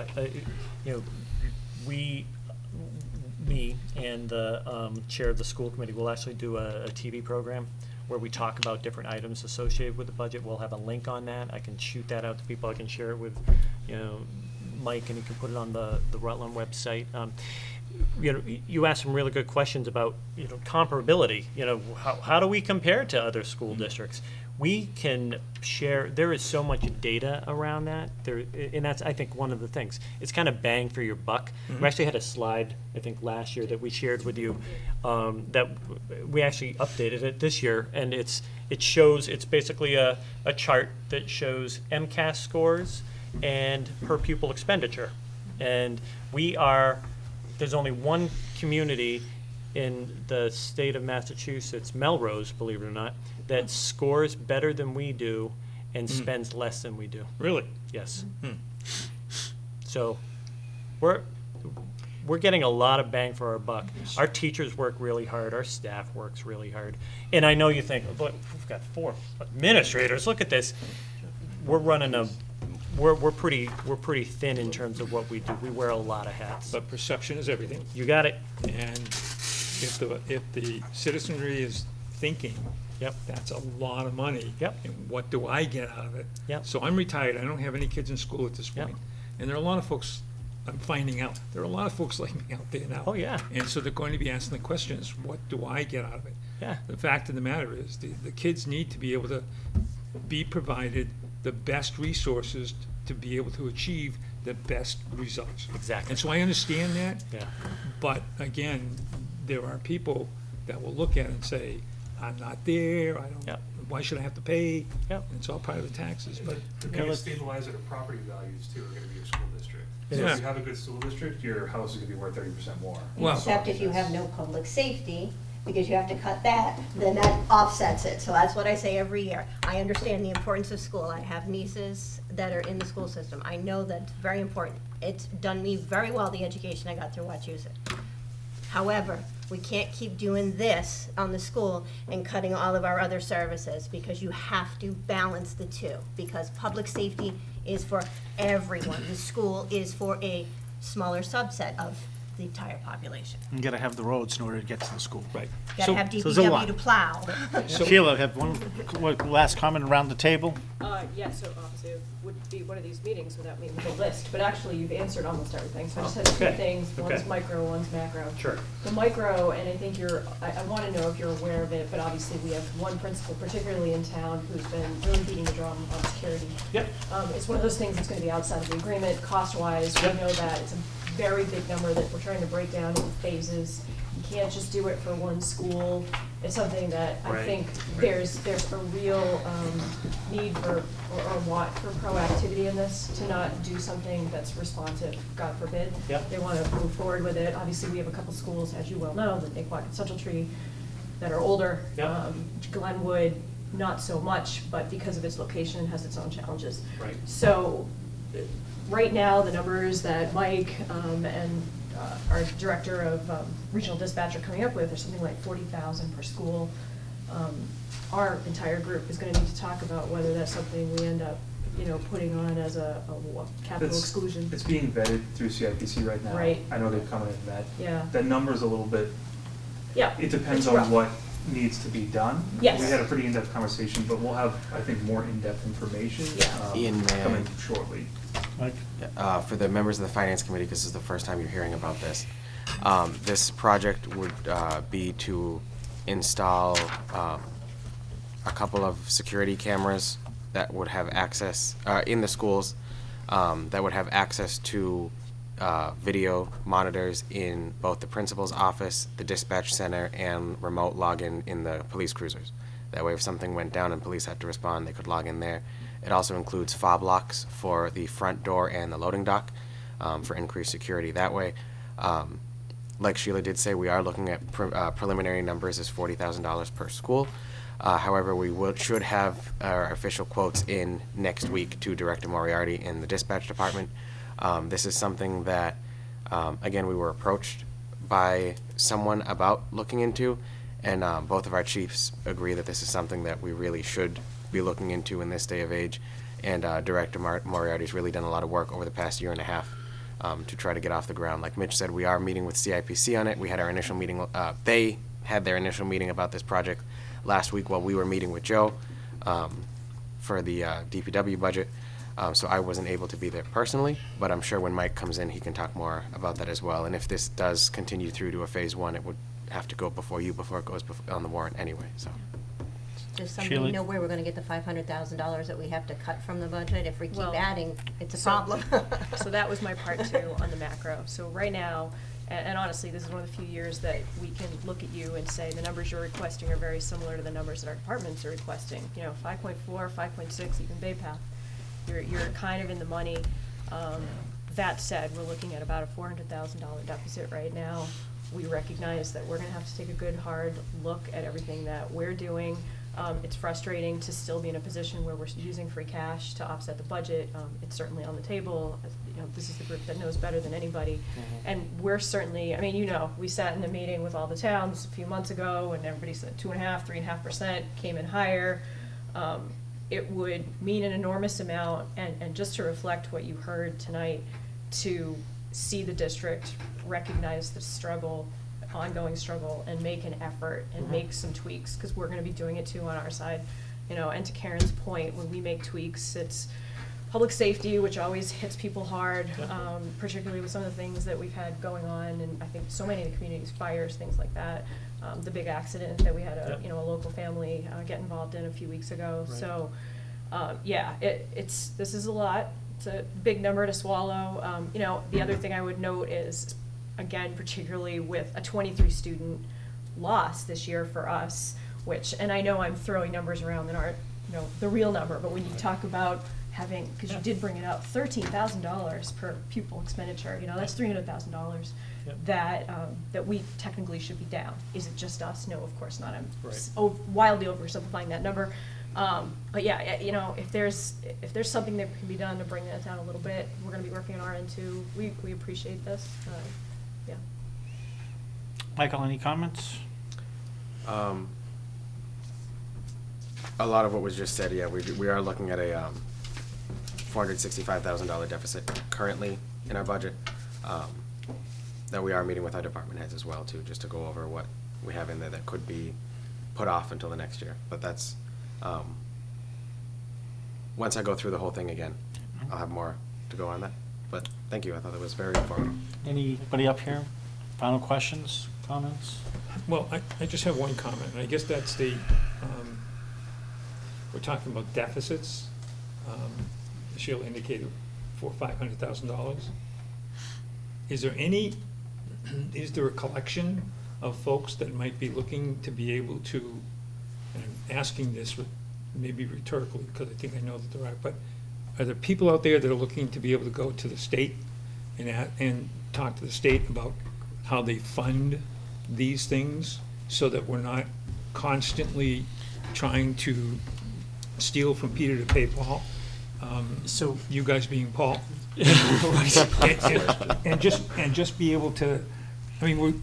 me and the chair of the school committee will actually do a TV program where we talk about different items associated with the budget. We'll have a link on that. I can shoot that out to people. I can share it with, Mike, and he can put it on the Rutland website. You asked some really good questions about, comparability. How do we compare to other school districts? We can share, there is so much data around that, and that's, I think, one of the things. It's kind of bang for your buck. We actually had a slide, I think, last year that we shared with you, that we actually updated it this year, and it's basically a chart that shows MCAS scores and per pupil expenditure. And there's only one community in the state of Massachusetts, Melrose, believe it or not, that scores better than we do and spends less than we do. Really? Yes. So we're getting a lot of bang for our buck. Our teachers work really hard. Our staff works really hard. And I know you think, look, we've got 4 administrators. Look at this. We're running we're pretty thin in terms of what we do. We wear a lot of hats. But perception is everything. You got it. And if the citizenry is thinking, Yep. that's a lot of money. Yep. And what do I get out of it? Yep. So I'm retired. I don't have any kids in school at this point. Yep. And there are a lot of folks, I'm finding out, there are a lot of folks like me out there now. Oh, yeah. And so they're going to be asking the questions, what do I get out of it? Yeah. The fact of the matter is, the kids need to be able to be provided the best resources to be able to achieve the best results. Exactly. And so I understand that. Yeah. But again, there are people that will look at it and say, I'm not there, I don't, Yep. why should I have to pay? Yep. It's all part of the taxes, but. The biggest stabilizer of property values too are gonna be your school district. It So is. if you have a good school district, your house is gonna be worth 30% more. Well- Except if you have no public safety, because you have to cut that, then that offsets it. So that's what I say every year. I understand the importance of school. I have nieces that are in the school system. I know that's very important. It's done me very well, the education I got through Wachusett. However, we can't keep doing this on the school and cutting all of our other services, because you have to balance the two, because public safety is for everyone. The school is for a smaller subset of the entire population. You gotta have the roads in order to get to the school. Right. Gotta have so there's a lot. DPW to plow. Sheila, have one last comment around the table? Yeah, so obviously it would be one of these meetings without me with a list, but actually you've answered almost everything, so I just have two Okay. things, one's Okay. micro, one's macro. Sure. The micro, and I think I wanna know if you're aware of it, but obviously we have one principal, particularly in town, who's been really beating the drum on security. Yep. It's one of those things that's gonna be outside of the agreement, cost-wise, we know that, it's a very big number that we're trying to break down into phases. You can't just do it for one school. It's something that I Right. think there's a real need for, or want for proactivity in this, to not do something that's responsive, God forbid. Yep. They want to move forward with it. Obviously, we have a couple schools, as you well know, the Naquan and Central Tree, that are older. Yep. Glenwood, not so much, but because of its location, has its own challenges. Right. So, right now, the numbers that Mike and our director of regional dispatch are coming up with are something like 40,000 per school. Our entire group is going to need to talk about whether that's something we end up, putting on as a capital It's- exclusion. It's being vetted through CIPC right now. Right. I know they've come in and met. Yeah. That number's a little bit, Yeah. it depends it's on rough. what needs to be done. Yes. We had a pretty in-depth conversation, but we'll have, I think, more in-depth information Yeah. Ian, may I- coming shortly. For the members of the Finance Committee, because this is the first time you're hearing about this, this project would be to install a couple of security cameras that would have access in the schools, that would have access to video monitors in both the principal's office, the dispatch center, and remote login in the police cruisers. That way, if something went down and police had to respond, they could log in there. It also includes fob locks for the front door and the loading dock for increased security that way. Like Sheila did say, we are looking at preliminary numbers as $40,000 per school. However, we should have our official quotes in next week to Director Moriarty in the dispatch department. This is something that, again, we were approached by someone about looking into, and both of our chiefs agree that this is something that we really should be looking into in this day of age. And Director Moriarty's really done a lot of work over the past year and a half to try to get off the ground. Like Mitch said, we are meeting with CIPC on it. We had our initial meeting, they had their initial meeting about this project last week while we were meeting with Joe for the DPW budget. So I wasn't able to be there personally, but I'm sure when Mike comes in, he can talk more about that as well. And if this does continue through to a phase 1, it would have to go before you before it goes on the warrant anyway, so. Does somebody know where we're gonna get the $500,000 that we have to cut from the budget? If we keep adding, it's a problem. So that was my part two on the macro. So right now, and honestly, this is one of the few years that we can look at you and say the numbers you're requesting are very similar to the numbers that our departments are requesting. 5.4, 5.6, even Bay Path. You're kind of in the money. That said, we're looking at about a $400,000 deficit right now. We recognize that we're gonna have to take a good, hard look at everything that we're doing. It's frustrating to still be in a position where we're using free cash to offset the budget. It's certainly on the table. This is the group that knows better than anybody. And we're certainly, we sat in a meeting with all the towns a few months ago and everybody said 2.5%, 3.5% came in higher. It would mean an enormous amount, and just to reflect what you heard tonight, to see the district recognize the struggle, ongoing struggle, and make an effort and make some tweaks, because we're gonna be doing it too on our side. And to Karen's point, when we make tweaks, it's public safety, which always hits people hard, particularly with some of the things that we've had going on, and I think so many of the communities, fires, things like that. The big accident that we had a local family get involved in a few weeks ago. Right. So, this is a lot. It's a big number to swallow. The other thing I would note is, again, particularly with a 23 student loss this year for us, which, and I know I'm throwing numbers around that aren't, the real number, but when you talk about having, because you did bring it up, $13,000 per pupil expenditure, that's $300,000 that we technically should be down. Is it just us? No, of course not. I'm wildly oversimplifying that number. But yeah, if there's something that can be done to bring that down a little bit, we're going to be working on our end too. We appreciate this. Yeah. Michael, any comments? A lot of what was just said, we are looking at a $465,000 deficit currently in our budget. That we are meeting with our department heads as well too, just to go over what we have in there that could be put off until the next year. But that's, once I go through the whole thing again, I'll have more to go on that. But thank you, I thought it was very informative. Anybody up here? Final questions, comments? Well, I just have one comment. I guess that's the, we're talking about deficits. Sheila indicated for $500,000. Is there a collection of folks that might be looking to be able to, and I'm asking this maybe rhetorically because I think I know that there are, but are there people out there that are looking to be able to go to the state and talk to the state about how they fund these things so that we're not constantly trying to steal from Peter to pay Paul? So you guys being Paul, and just be able to. They're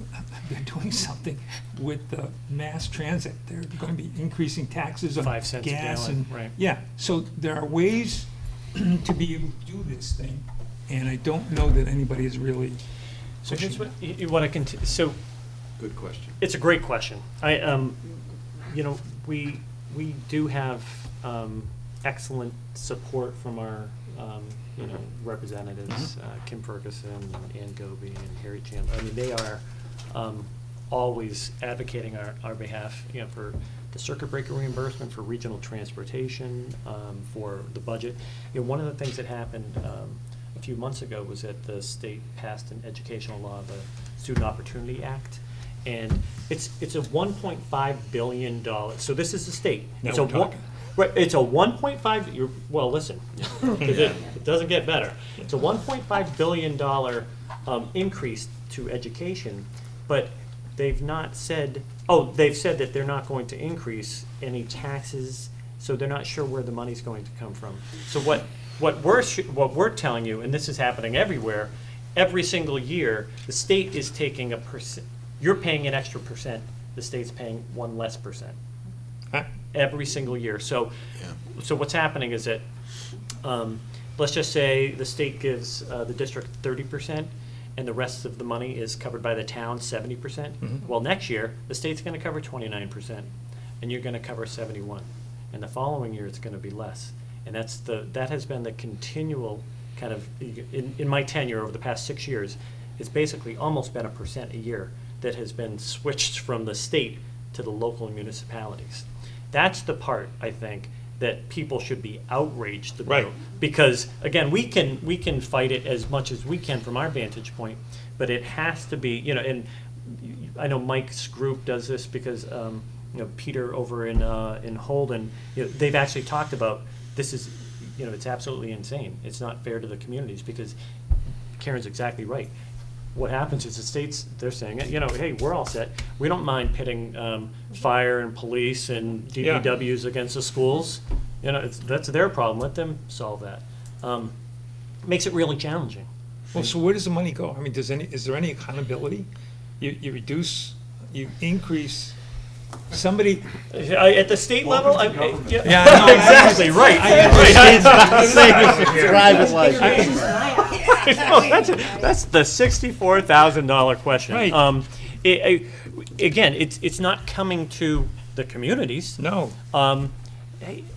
doing something with the mass transit. They're going to be increasing taxes on 5 cents gas a gallon, and right. Yeah. So there are ways to be able to do this thing, and I don't know that anybody is really. So here's what I can. So Good question. it's a great question. We do have excellent support from our representatives, Kim Ferguson, Ann Goby, and Harry Chandler. They are always advocating our behalf, for the circuit breaker reimbursement, for regional transportation, for the budget. One of the things that happened a few months ago was that the state passed an educational law, the Student Opportunity Act, and it's a $1.5 billion. So this is the state. Now It's we're a talking. Right, it's a 1.5. Well, listen, it doesn't get better. It's a $1.5 billion increase to education, but they've not said. Oh, they've said that they're not going to increase any taxes, so they're not sure where the money's going to come from. So what we're telling you, and this is happening everywhere, every single year, the state is taking a percent, you're paying an extra percent, the state's paying 1 less percent. Huh? Every single year. So what's happening is that, let's just say the state gives the district 30%, and the rest of the money is covered by the town, 70%. Well, next year, the state's gonna cover 29%, and you're gonna cover 71. And the following year, it's gonna be less. And that has been the continual kind of, in my tenure over the past 6 years, it's basically almost been 1% a year that has been switched from the state to the local municipalities. That's the part, I think, that people should be outraged about. Right. Because, again, we can fight it as much as we can from our vantage point, but it has to be, and I know Mike's group does this because, Peter over in Holden, they've actually talked about, this is, it's absolutely insane. It's not fair to the communities, because Karen's exactly right. What happens is the states, they're saying, hey, we're all set. We don't mind pitting fire and police and DPWs against the schools. That's their problem. Let them solve that. Makes it really challenging. Well, so where does the money go? I mean, is there any accountability? You reduce, you increase, somebody. At the state level? Yeah, I know. Exactly, right. That's the $64,000 question. Right. Again, it's not coming to the communities. No.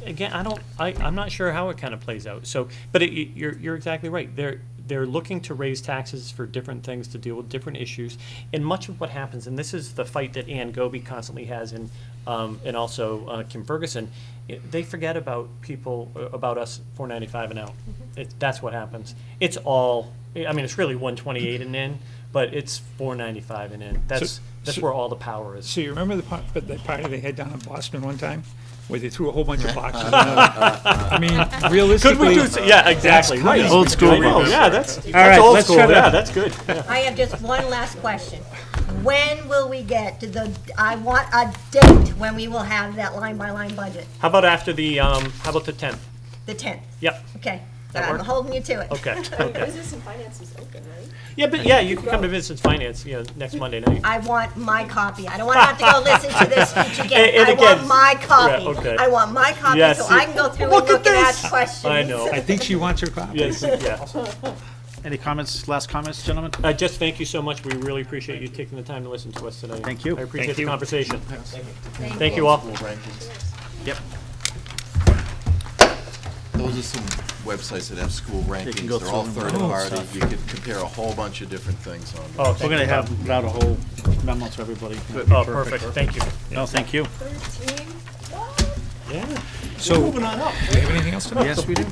Again, I'm not sure how it kind of plays out. So, but you're exactly right. They're looking to raise taxes for different things, to deal with different issues. And much of what happens, and this is the fight that Ann Goby constantly has, and also Kim Ferguson, they forget about people, about us $4.95 and out. That's what happens. It's all, it's really $128 and in, but it's $4.95 and in. That's where all the power is. So you remember the party they had down in Boston one time, where they threw a whole bunch of boxes? I mean, realistically, could we do? Yeah, exactly. Right. Old school. Oh, yeah, that's right, old let's school. try to- Yeah, that's good. Yeah. I have just one last question. When will we get to I want a date when we will have that line-by-line budget? How about after the, how about the 10th? The 10th? Yep. Okay. That I'm work? holding you to it. Okay. Business and finance is open, right? Yeah, but you can come to Vincent's Finance, next Monday night. I want my copy. I don't want to have to go listen to this speech again. And I again, want my copy. yeah, okay. I want my copy Yes, so I can go through and look at look and this. ask questions. I know. I think she wants her copy. Yes, yeah. Any comments, last comments, gentlemen? Just thank you so much. We really appreciate you taking the time to listen to us today. Thank you. I appreciate Thank the you. conversation. Thank you all. Yep. Those are some websites that have school can rankings. go They're all through them. third-party. Oh. You can compare a whole bunch of different things on there. Oh, We're gonna have out a whole memo to everybody. Oh, perfect. Thank you. No, thank you. 13? Yeah. So, Moving on up. do you have anything else to know? Yes, we do.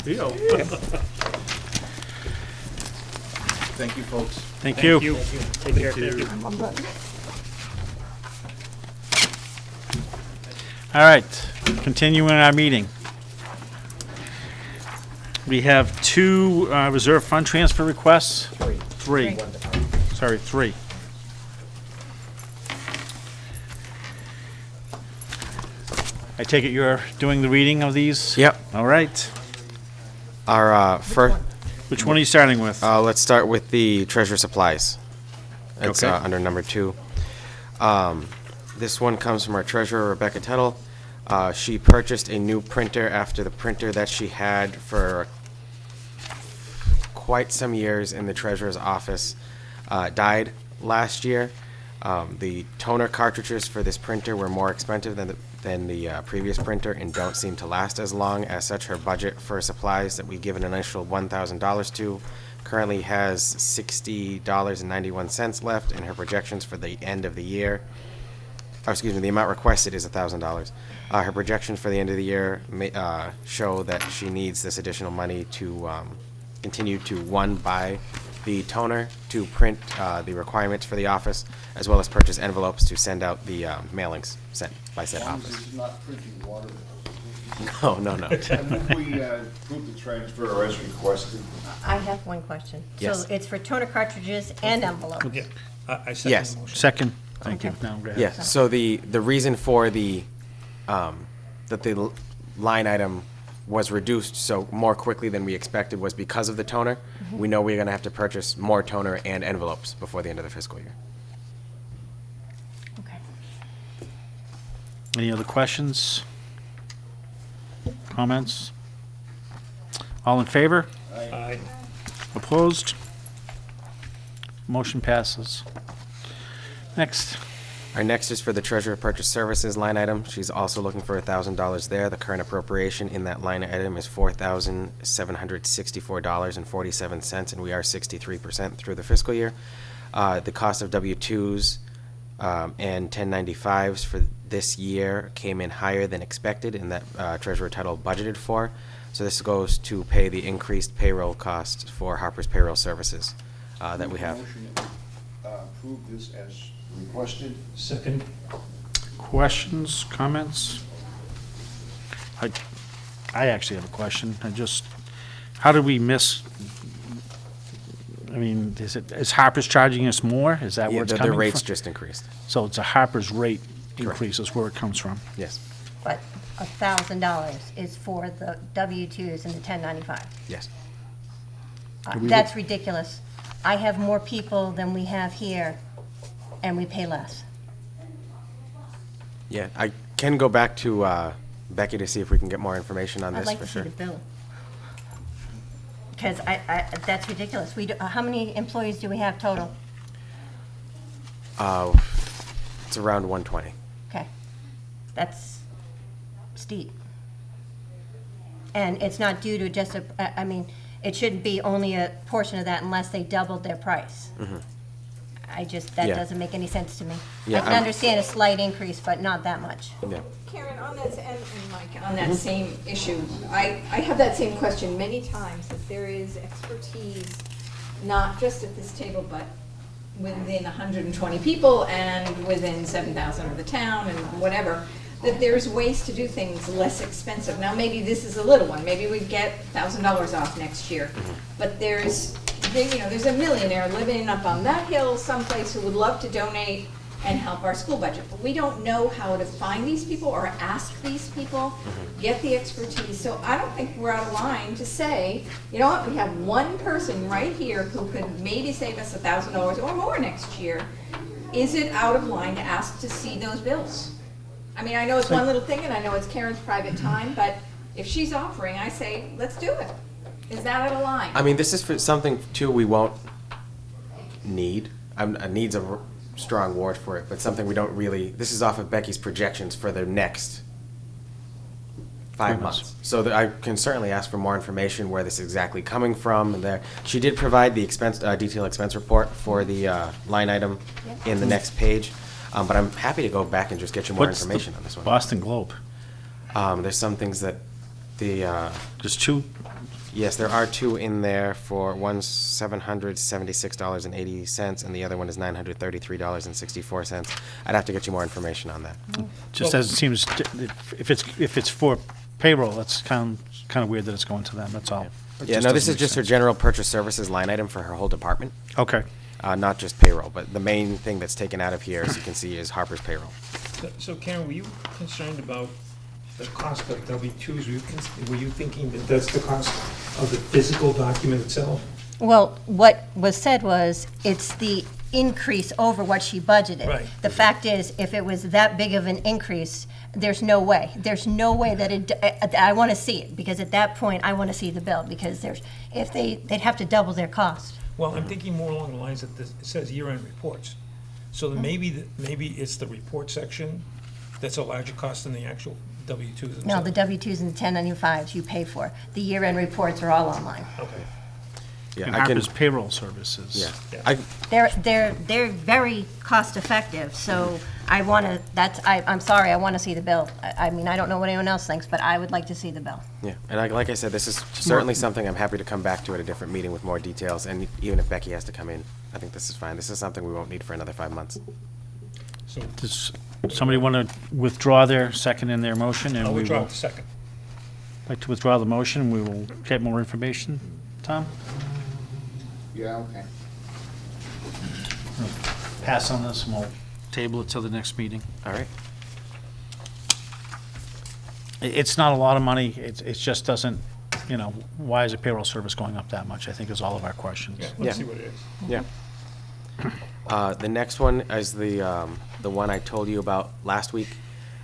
Thank you, folks. Thank you. Take care. Thank you. All right, continuing our meeting. We have 2 reserve fund transfer requests. Three. Sorry, 3. I take it you're doing the reading of these? Yep. All right. Our first, Which one are you starting with? let's start with the treasure supplies. It's Okay. under number 2. This one comes from our treasurer, Rebecca Tuttle. She purchased a new printer after the printer that she had for quite some years in the treasurer's office died last year. The toner cartridges for this printer were more expensive than the previous printer and don't seem to last as long. As such, her budget for supplies that we give an initial $1,000 to currently has $60.91 left, and her projections for the end of the year, the amount requested is $1,000. Her projections for the end of the year show that she needs this additional money to continue to, 1, buy the toner, to print the requirements for the office, as well as purchase envelopes to send out the mailings sent by said office. It's not printing water. No. And if we approve the transfer as requested, I have one question. Yes. So it's for toner cartridges and envelopes? Yeah, I second Yes. the motion. Second. Thank you. Now, go ahead. Yes, so the reason for the, that the line item was reduced so more quickly than we expected was because of the toner. we know we're gonna have to purchase more toner and envelopes before the end of the fiscal year. Okay. Any other questions? Comments? All in favor? Aye. Opposed? Motion passes. Next. Our next is for the treasurer purchase services line item. She's also looking for $1,000 there. The current appropriation in that line item is $4,764.47, and we are 63% through the fiscal year. The cost of W-2s and 1095s for this year came in higher than expected in that treasurer title budgeted for. So this goes to pay the increased payroll costs for Harper's payroll services that we have. Motion to approve this as requested. Second. Questions, comments? I actually have a question. How did we miss, I mean, is Harper's charging us more? Is that where it's coming from? The rates just increased. So it's a Harper's rate Correct. increase is where it comes from? Yes. But $1,000 is for the W-2s and the 1095. Yes. That's ridiculous. I have more people than we have here, and we pay less. Yeah, I can go back to Becky to see if we can get more information on I'd this like for to see sure. the bill. Because that's ridiculous. How many employees do we have total? It's around 120. Okay. That's steep. And it's not due to just I mean, it shouldn't be only a portion of that unless they doubled their price. That Yeah. doesn't make any sense to me. Yeah, I can understand a slight increase, but not that much. Yeah. Karen, on that, and Mike, on that same issue, I have that same question many times, that there is expertise, not just at this table, but within 120 people and within 7,000 of the town and whatever, that there's ways to do things less expensive. Now, maybe this is a little one, maybe we get $1,000 off next year, but there's a millionaire living up on that hill someplace who would love to donate and help our school budget, but we don't know how to find these people or ask these people, get the expertise. So I don't think we're out of line to say, you know what, we have one person right here who could maybe save us $1,000 or more next year. Is it out of line to ask to see those bills? I mean, I know it's one little thing, and I know it's Karen's private time, but if she's offering, I say, let's do it. Is that out of line? I mean, this is for something, too, we won't need. Needs a strong word for it, but something we don't really, this is off of Becky's projections for the next 5 months. So I can certainly ask for more information where this is exactly coming from. And there, she did provide the detailed expense report for the line item in the next page. But I'm happy to go back and just get you more information on this one. Boston Globe? There's some things that just two? Yes, there are two in there. For one's $776.80, and the other one is $933.64. I'd have to get you more information on that. Just as it seems, if it's for payroll, it's kind of weird that it's going to them, that's all. Yeah, no, this is just her general purchase services line item for her whole department. Okay. Not just payroll, but the main thing that's taken out of here, as you can see, is Harper's payroll. So Karen, were you concerned about the cost of W-2s? Were you thinking that that's the cost of the physical document itself? Well, what was said was, it's the increase over what she budgeted. Right. The fact is, if it was that big of an increase, there's no way. There's no way that I want to see it, because at that point, I want to see the bill, because they'd have to double their cost. Well, I'm thinking more along the lines that it says year-end reports. So that maybe it's the report section that's a larger cost than the actual W-2s themselves. No, the W-2s and the 1095s you pay for. The year-end reports are all online. Okay. Yeah, And I can. Harper's payroll services. Yeah. They're very cost-effective, so I'm sorry, I want to see the bill. I mean, I don't know what anyone else thinks, but I would like to see the bill. Yeah, and like I said, this is certainly something I'm happy to come back to at a different meeting with more details, and even if Becky has to come in, I think this is fine. This is something we won't need for another 5 months. So Does somebody want to withdraw their second in their motion? And I'll we withdraw will the second. like to withdraw the motion, we will get more information. Tom? Yeah, okay. Pass on this, and we'll table it till the next meeting. All right. It's not a lot of money, it just doesn't, you know, why is the payroll service going up that much, I think is all of our questions. Yeah, let's see what it is. Yeah. The next one is the one I told you about last week.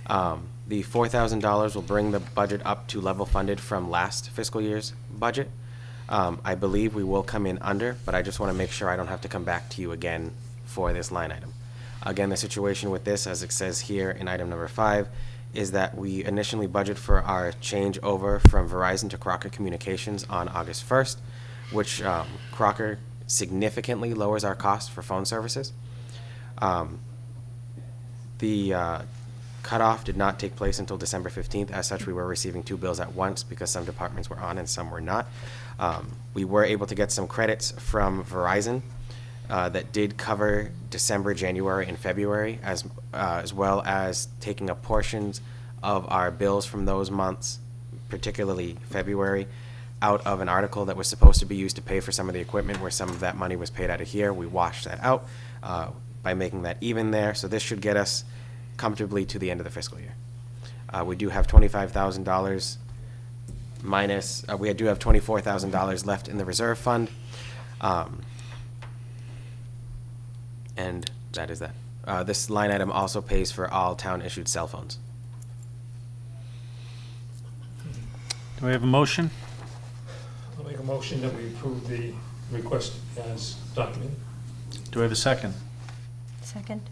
The $4,000 will bring the budget up to level funded from last fiscal year's budget. I believe we will come in under, but I just want to make sure I don't have to come back to you again for this line item. Again, the situation with this, as it says here in item number 5, is that we initially budget for our change over from Verizon to Crocker Communications on August 1st, which Crocker significantly lowers our cost for phone services. The cutoff did not take place until December 15th. As such, we were receiving 2 bills at once because some departments were on and some were not. We were able to get some credits from Verizon that did cover December, January, and February, as well as taking up portions of our bills from those months, particularly February, out of an article that was supposed to be used to pay for some of the equipment, where some of that money was paid out of here. We washed that out by making that even there. So this should get us comfortably to the end of the fiscal year. We do have $25,000 minus, we do have $24,000 left in the reserve fund. And that is that. This line item also pays for all town-issued cell phones. Do we have a motion? I'll make a motion that we approve the request as documented. Do we have a second? Second.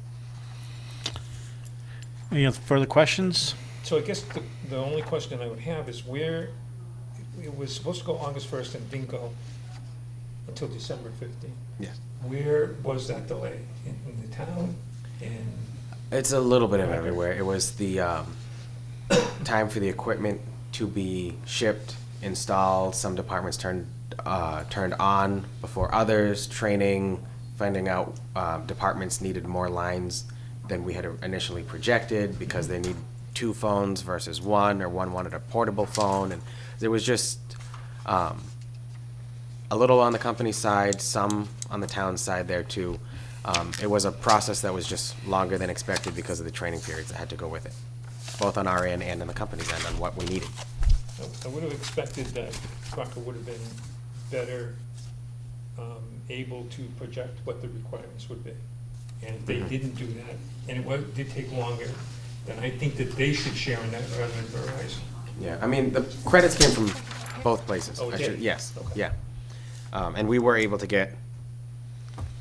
Any further questions? So I guess the only question I would have is where, it was supposed to go August 1st and didn't go until December 15th. Yes. Where was that delay? In the town? It's a little bit of everywhere. It was the time for the equipment to be shipped, installed. Some departments turned on before others. Training, finding out departments needed more lines than we had initially projected because they need 2 phones versus 1, or one wanted a portable phone, and there was just a little on the company side, some on the town side there too. It was a process that was just longer than expected because of the training periods that had to go with it, both on our end and on the company's end on what we needed. I would have expected that Crocker would have been better able to project what the requirements would be. And if they didn't do that, and it did take longer, then I think that they should share in that rather than Verizon. Yeah, I mean, the credits came from both places. Oh, it did? Yes, Okay. yeah. And we were able to get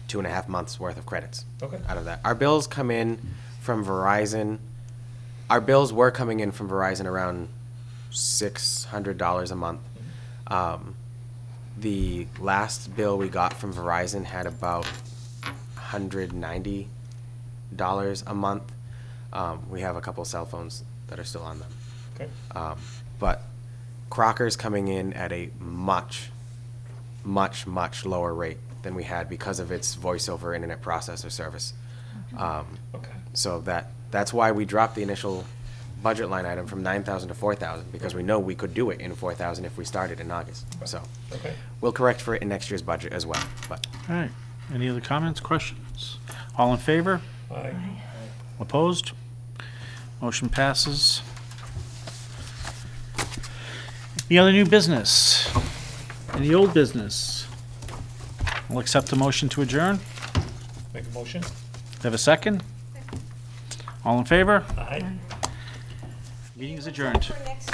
2.5 months worth of credits out of that. Our bills come in from Verizon. Our bills were coming in from Verizon around $600 a month. The last bill we got from Verizon had about $190 a month. We have a couple cell phones that are still on them. Okay. But Crocker's coming in at a much lower rate than we had because of its voice over internet processor service. So that's why we dropped the initial budget line item from 9,000 to 4,000, because we know we could do it in 4,000 if we started in August. So we'll correct for it in next year's budget as well. But All right. Any other comments, questions? All in favor? Aye. Opposed? Motion passes. Any other new business? Any old business? We'll accept the motion to adjourn. Make a motion? Have a second? All in favor? Aye. Meeting is adjourned. For next,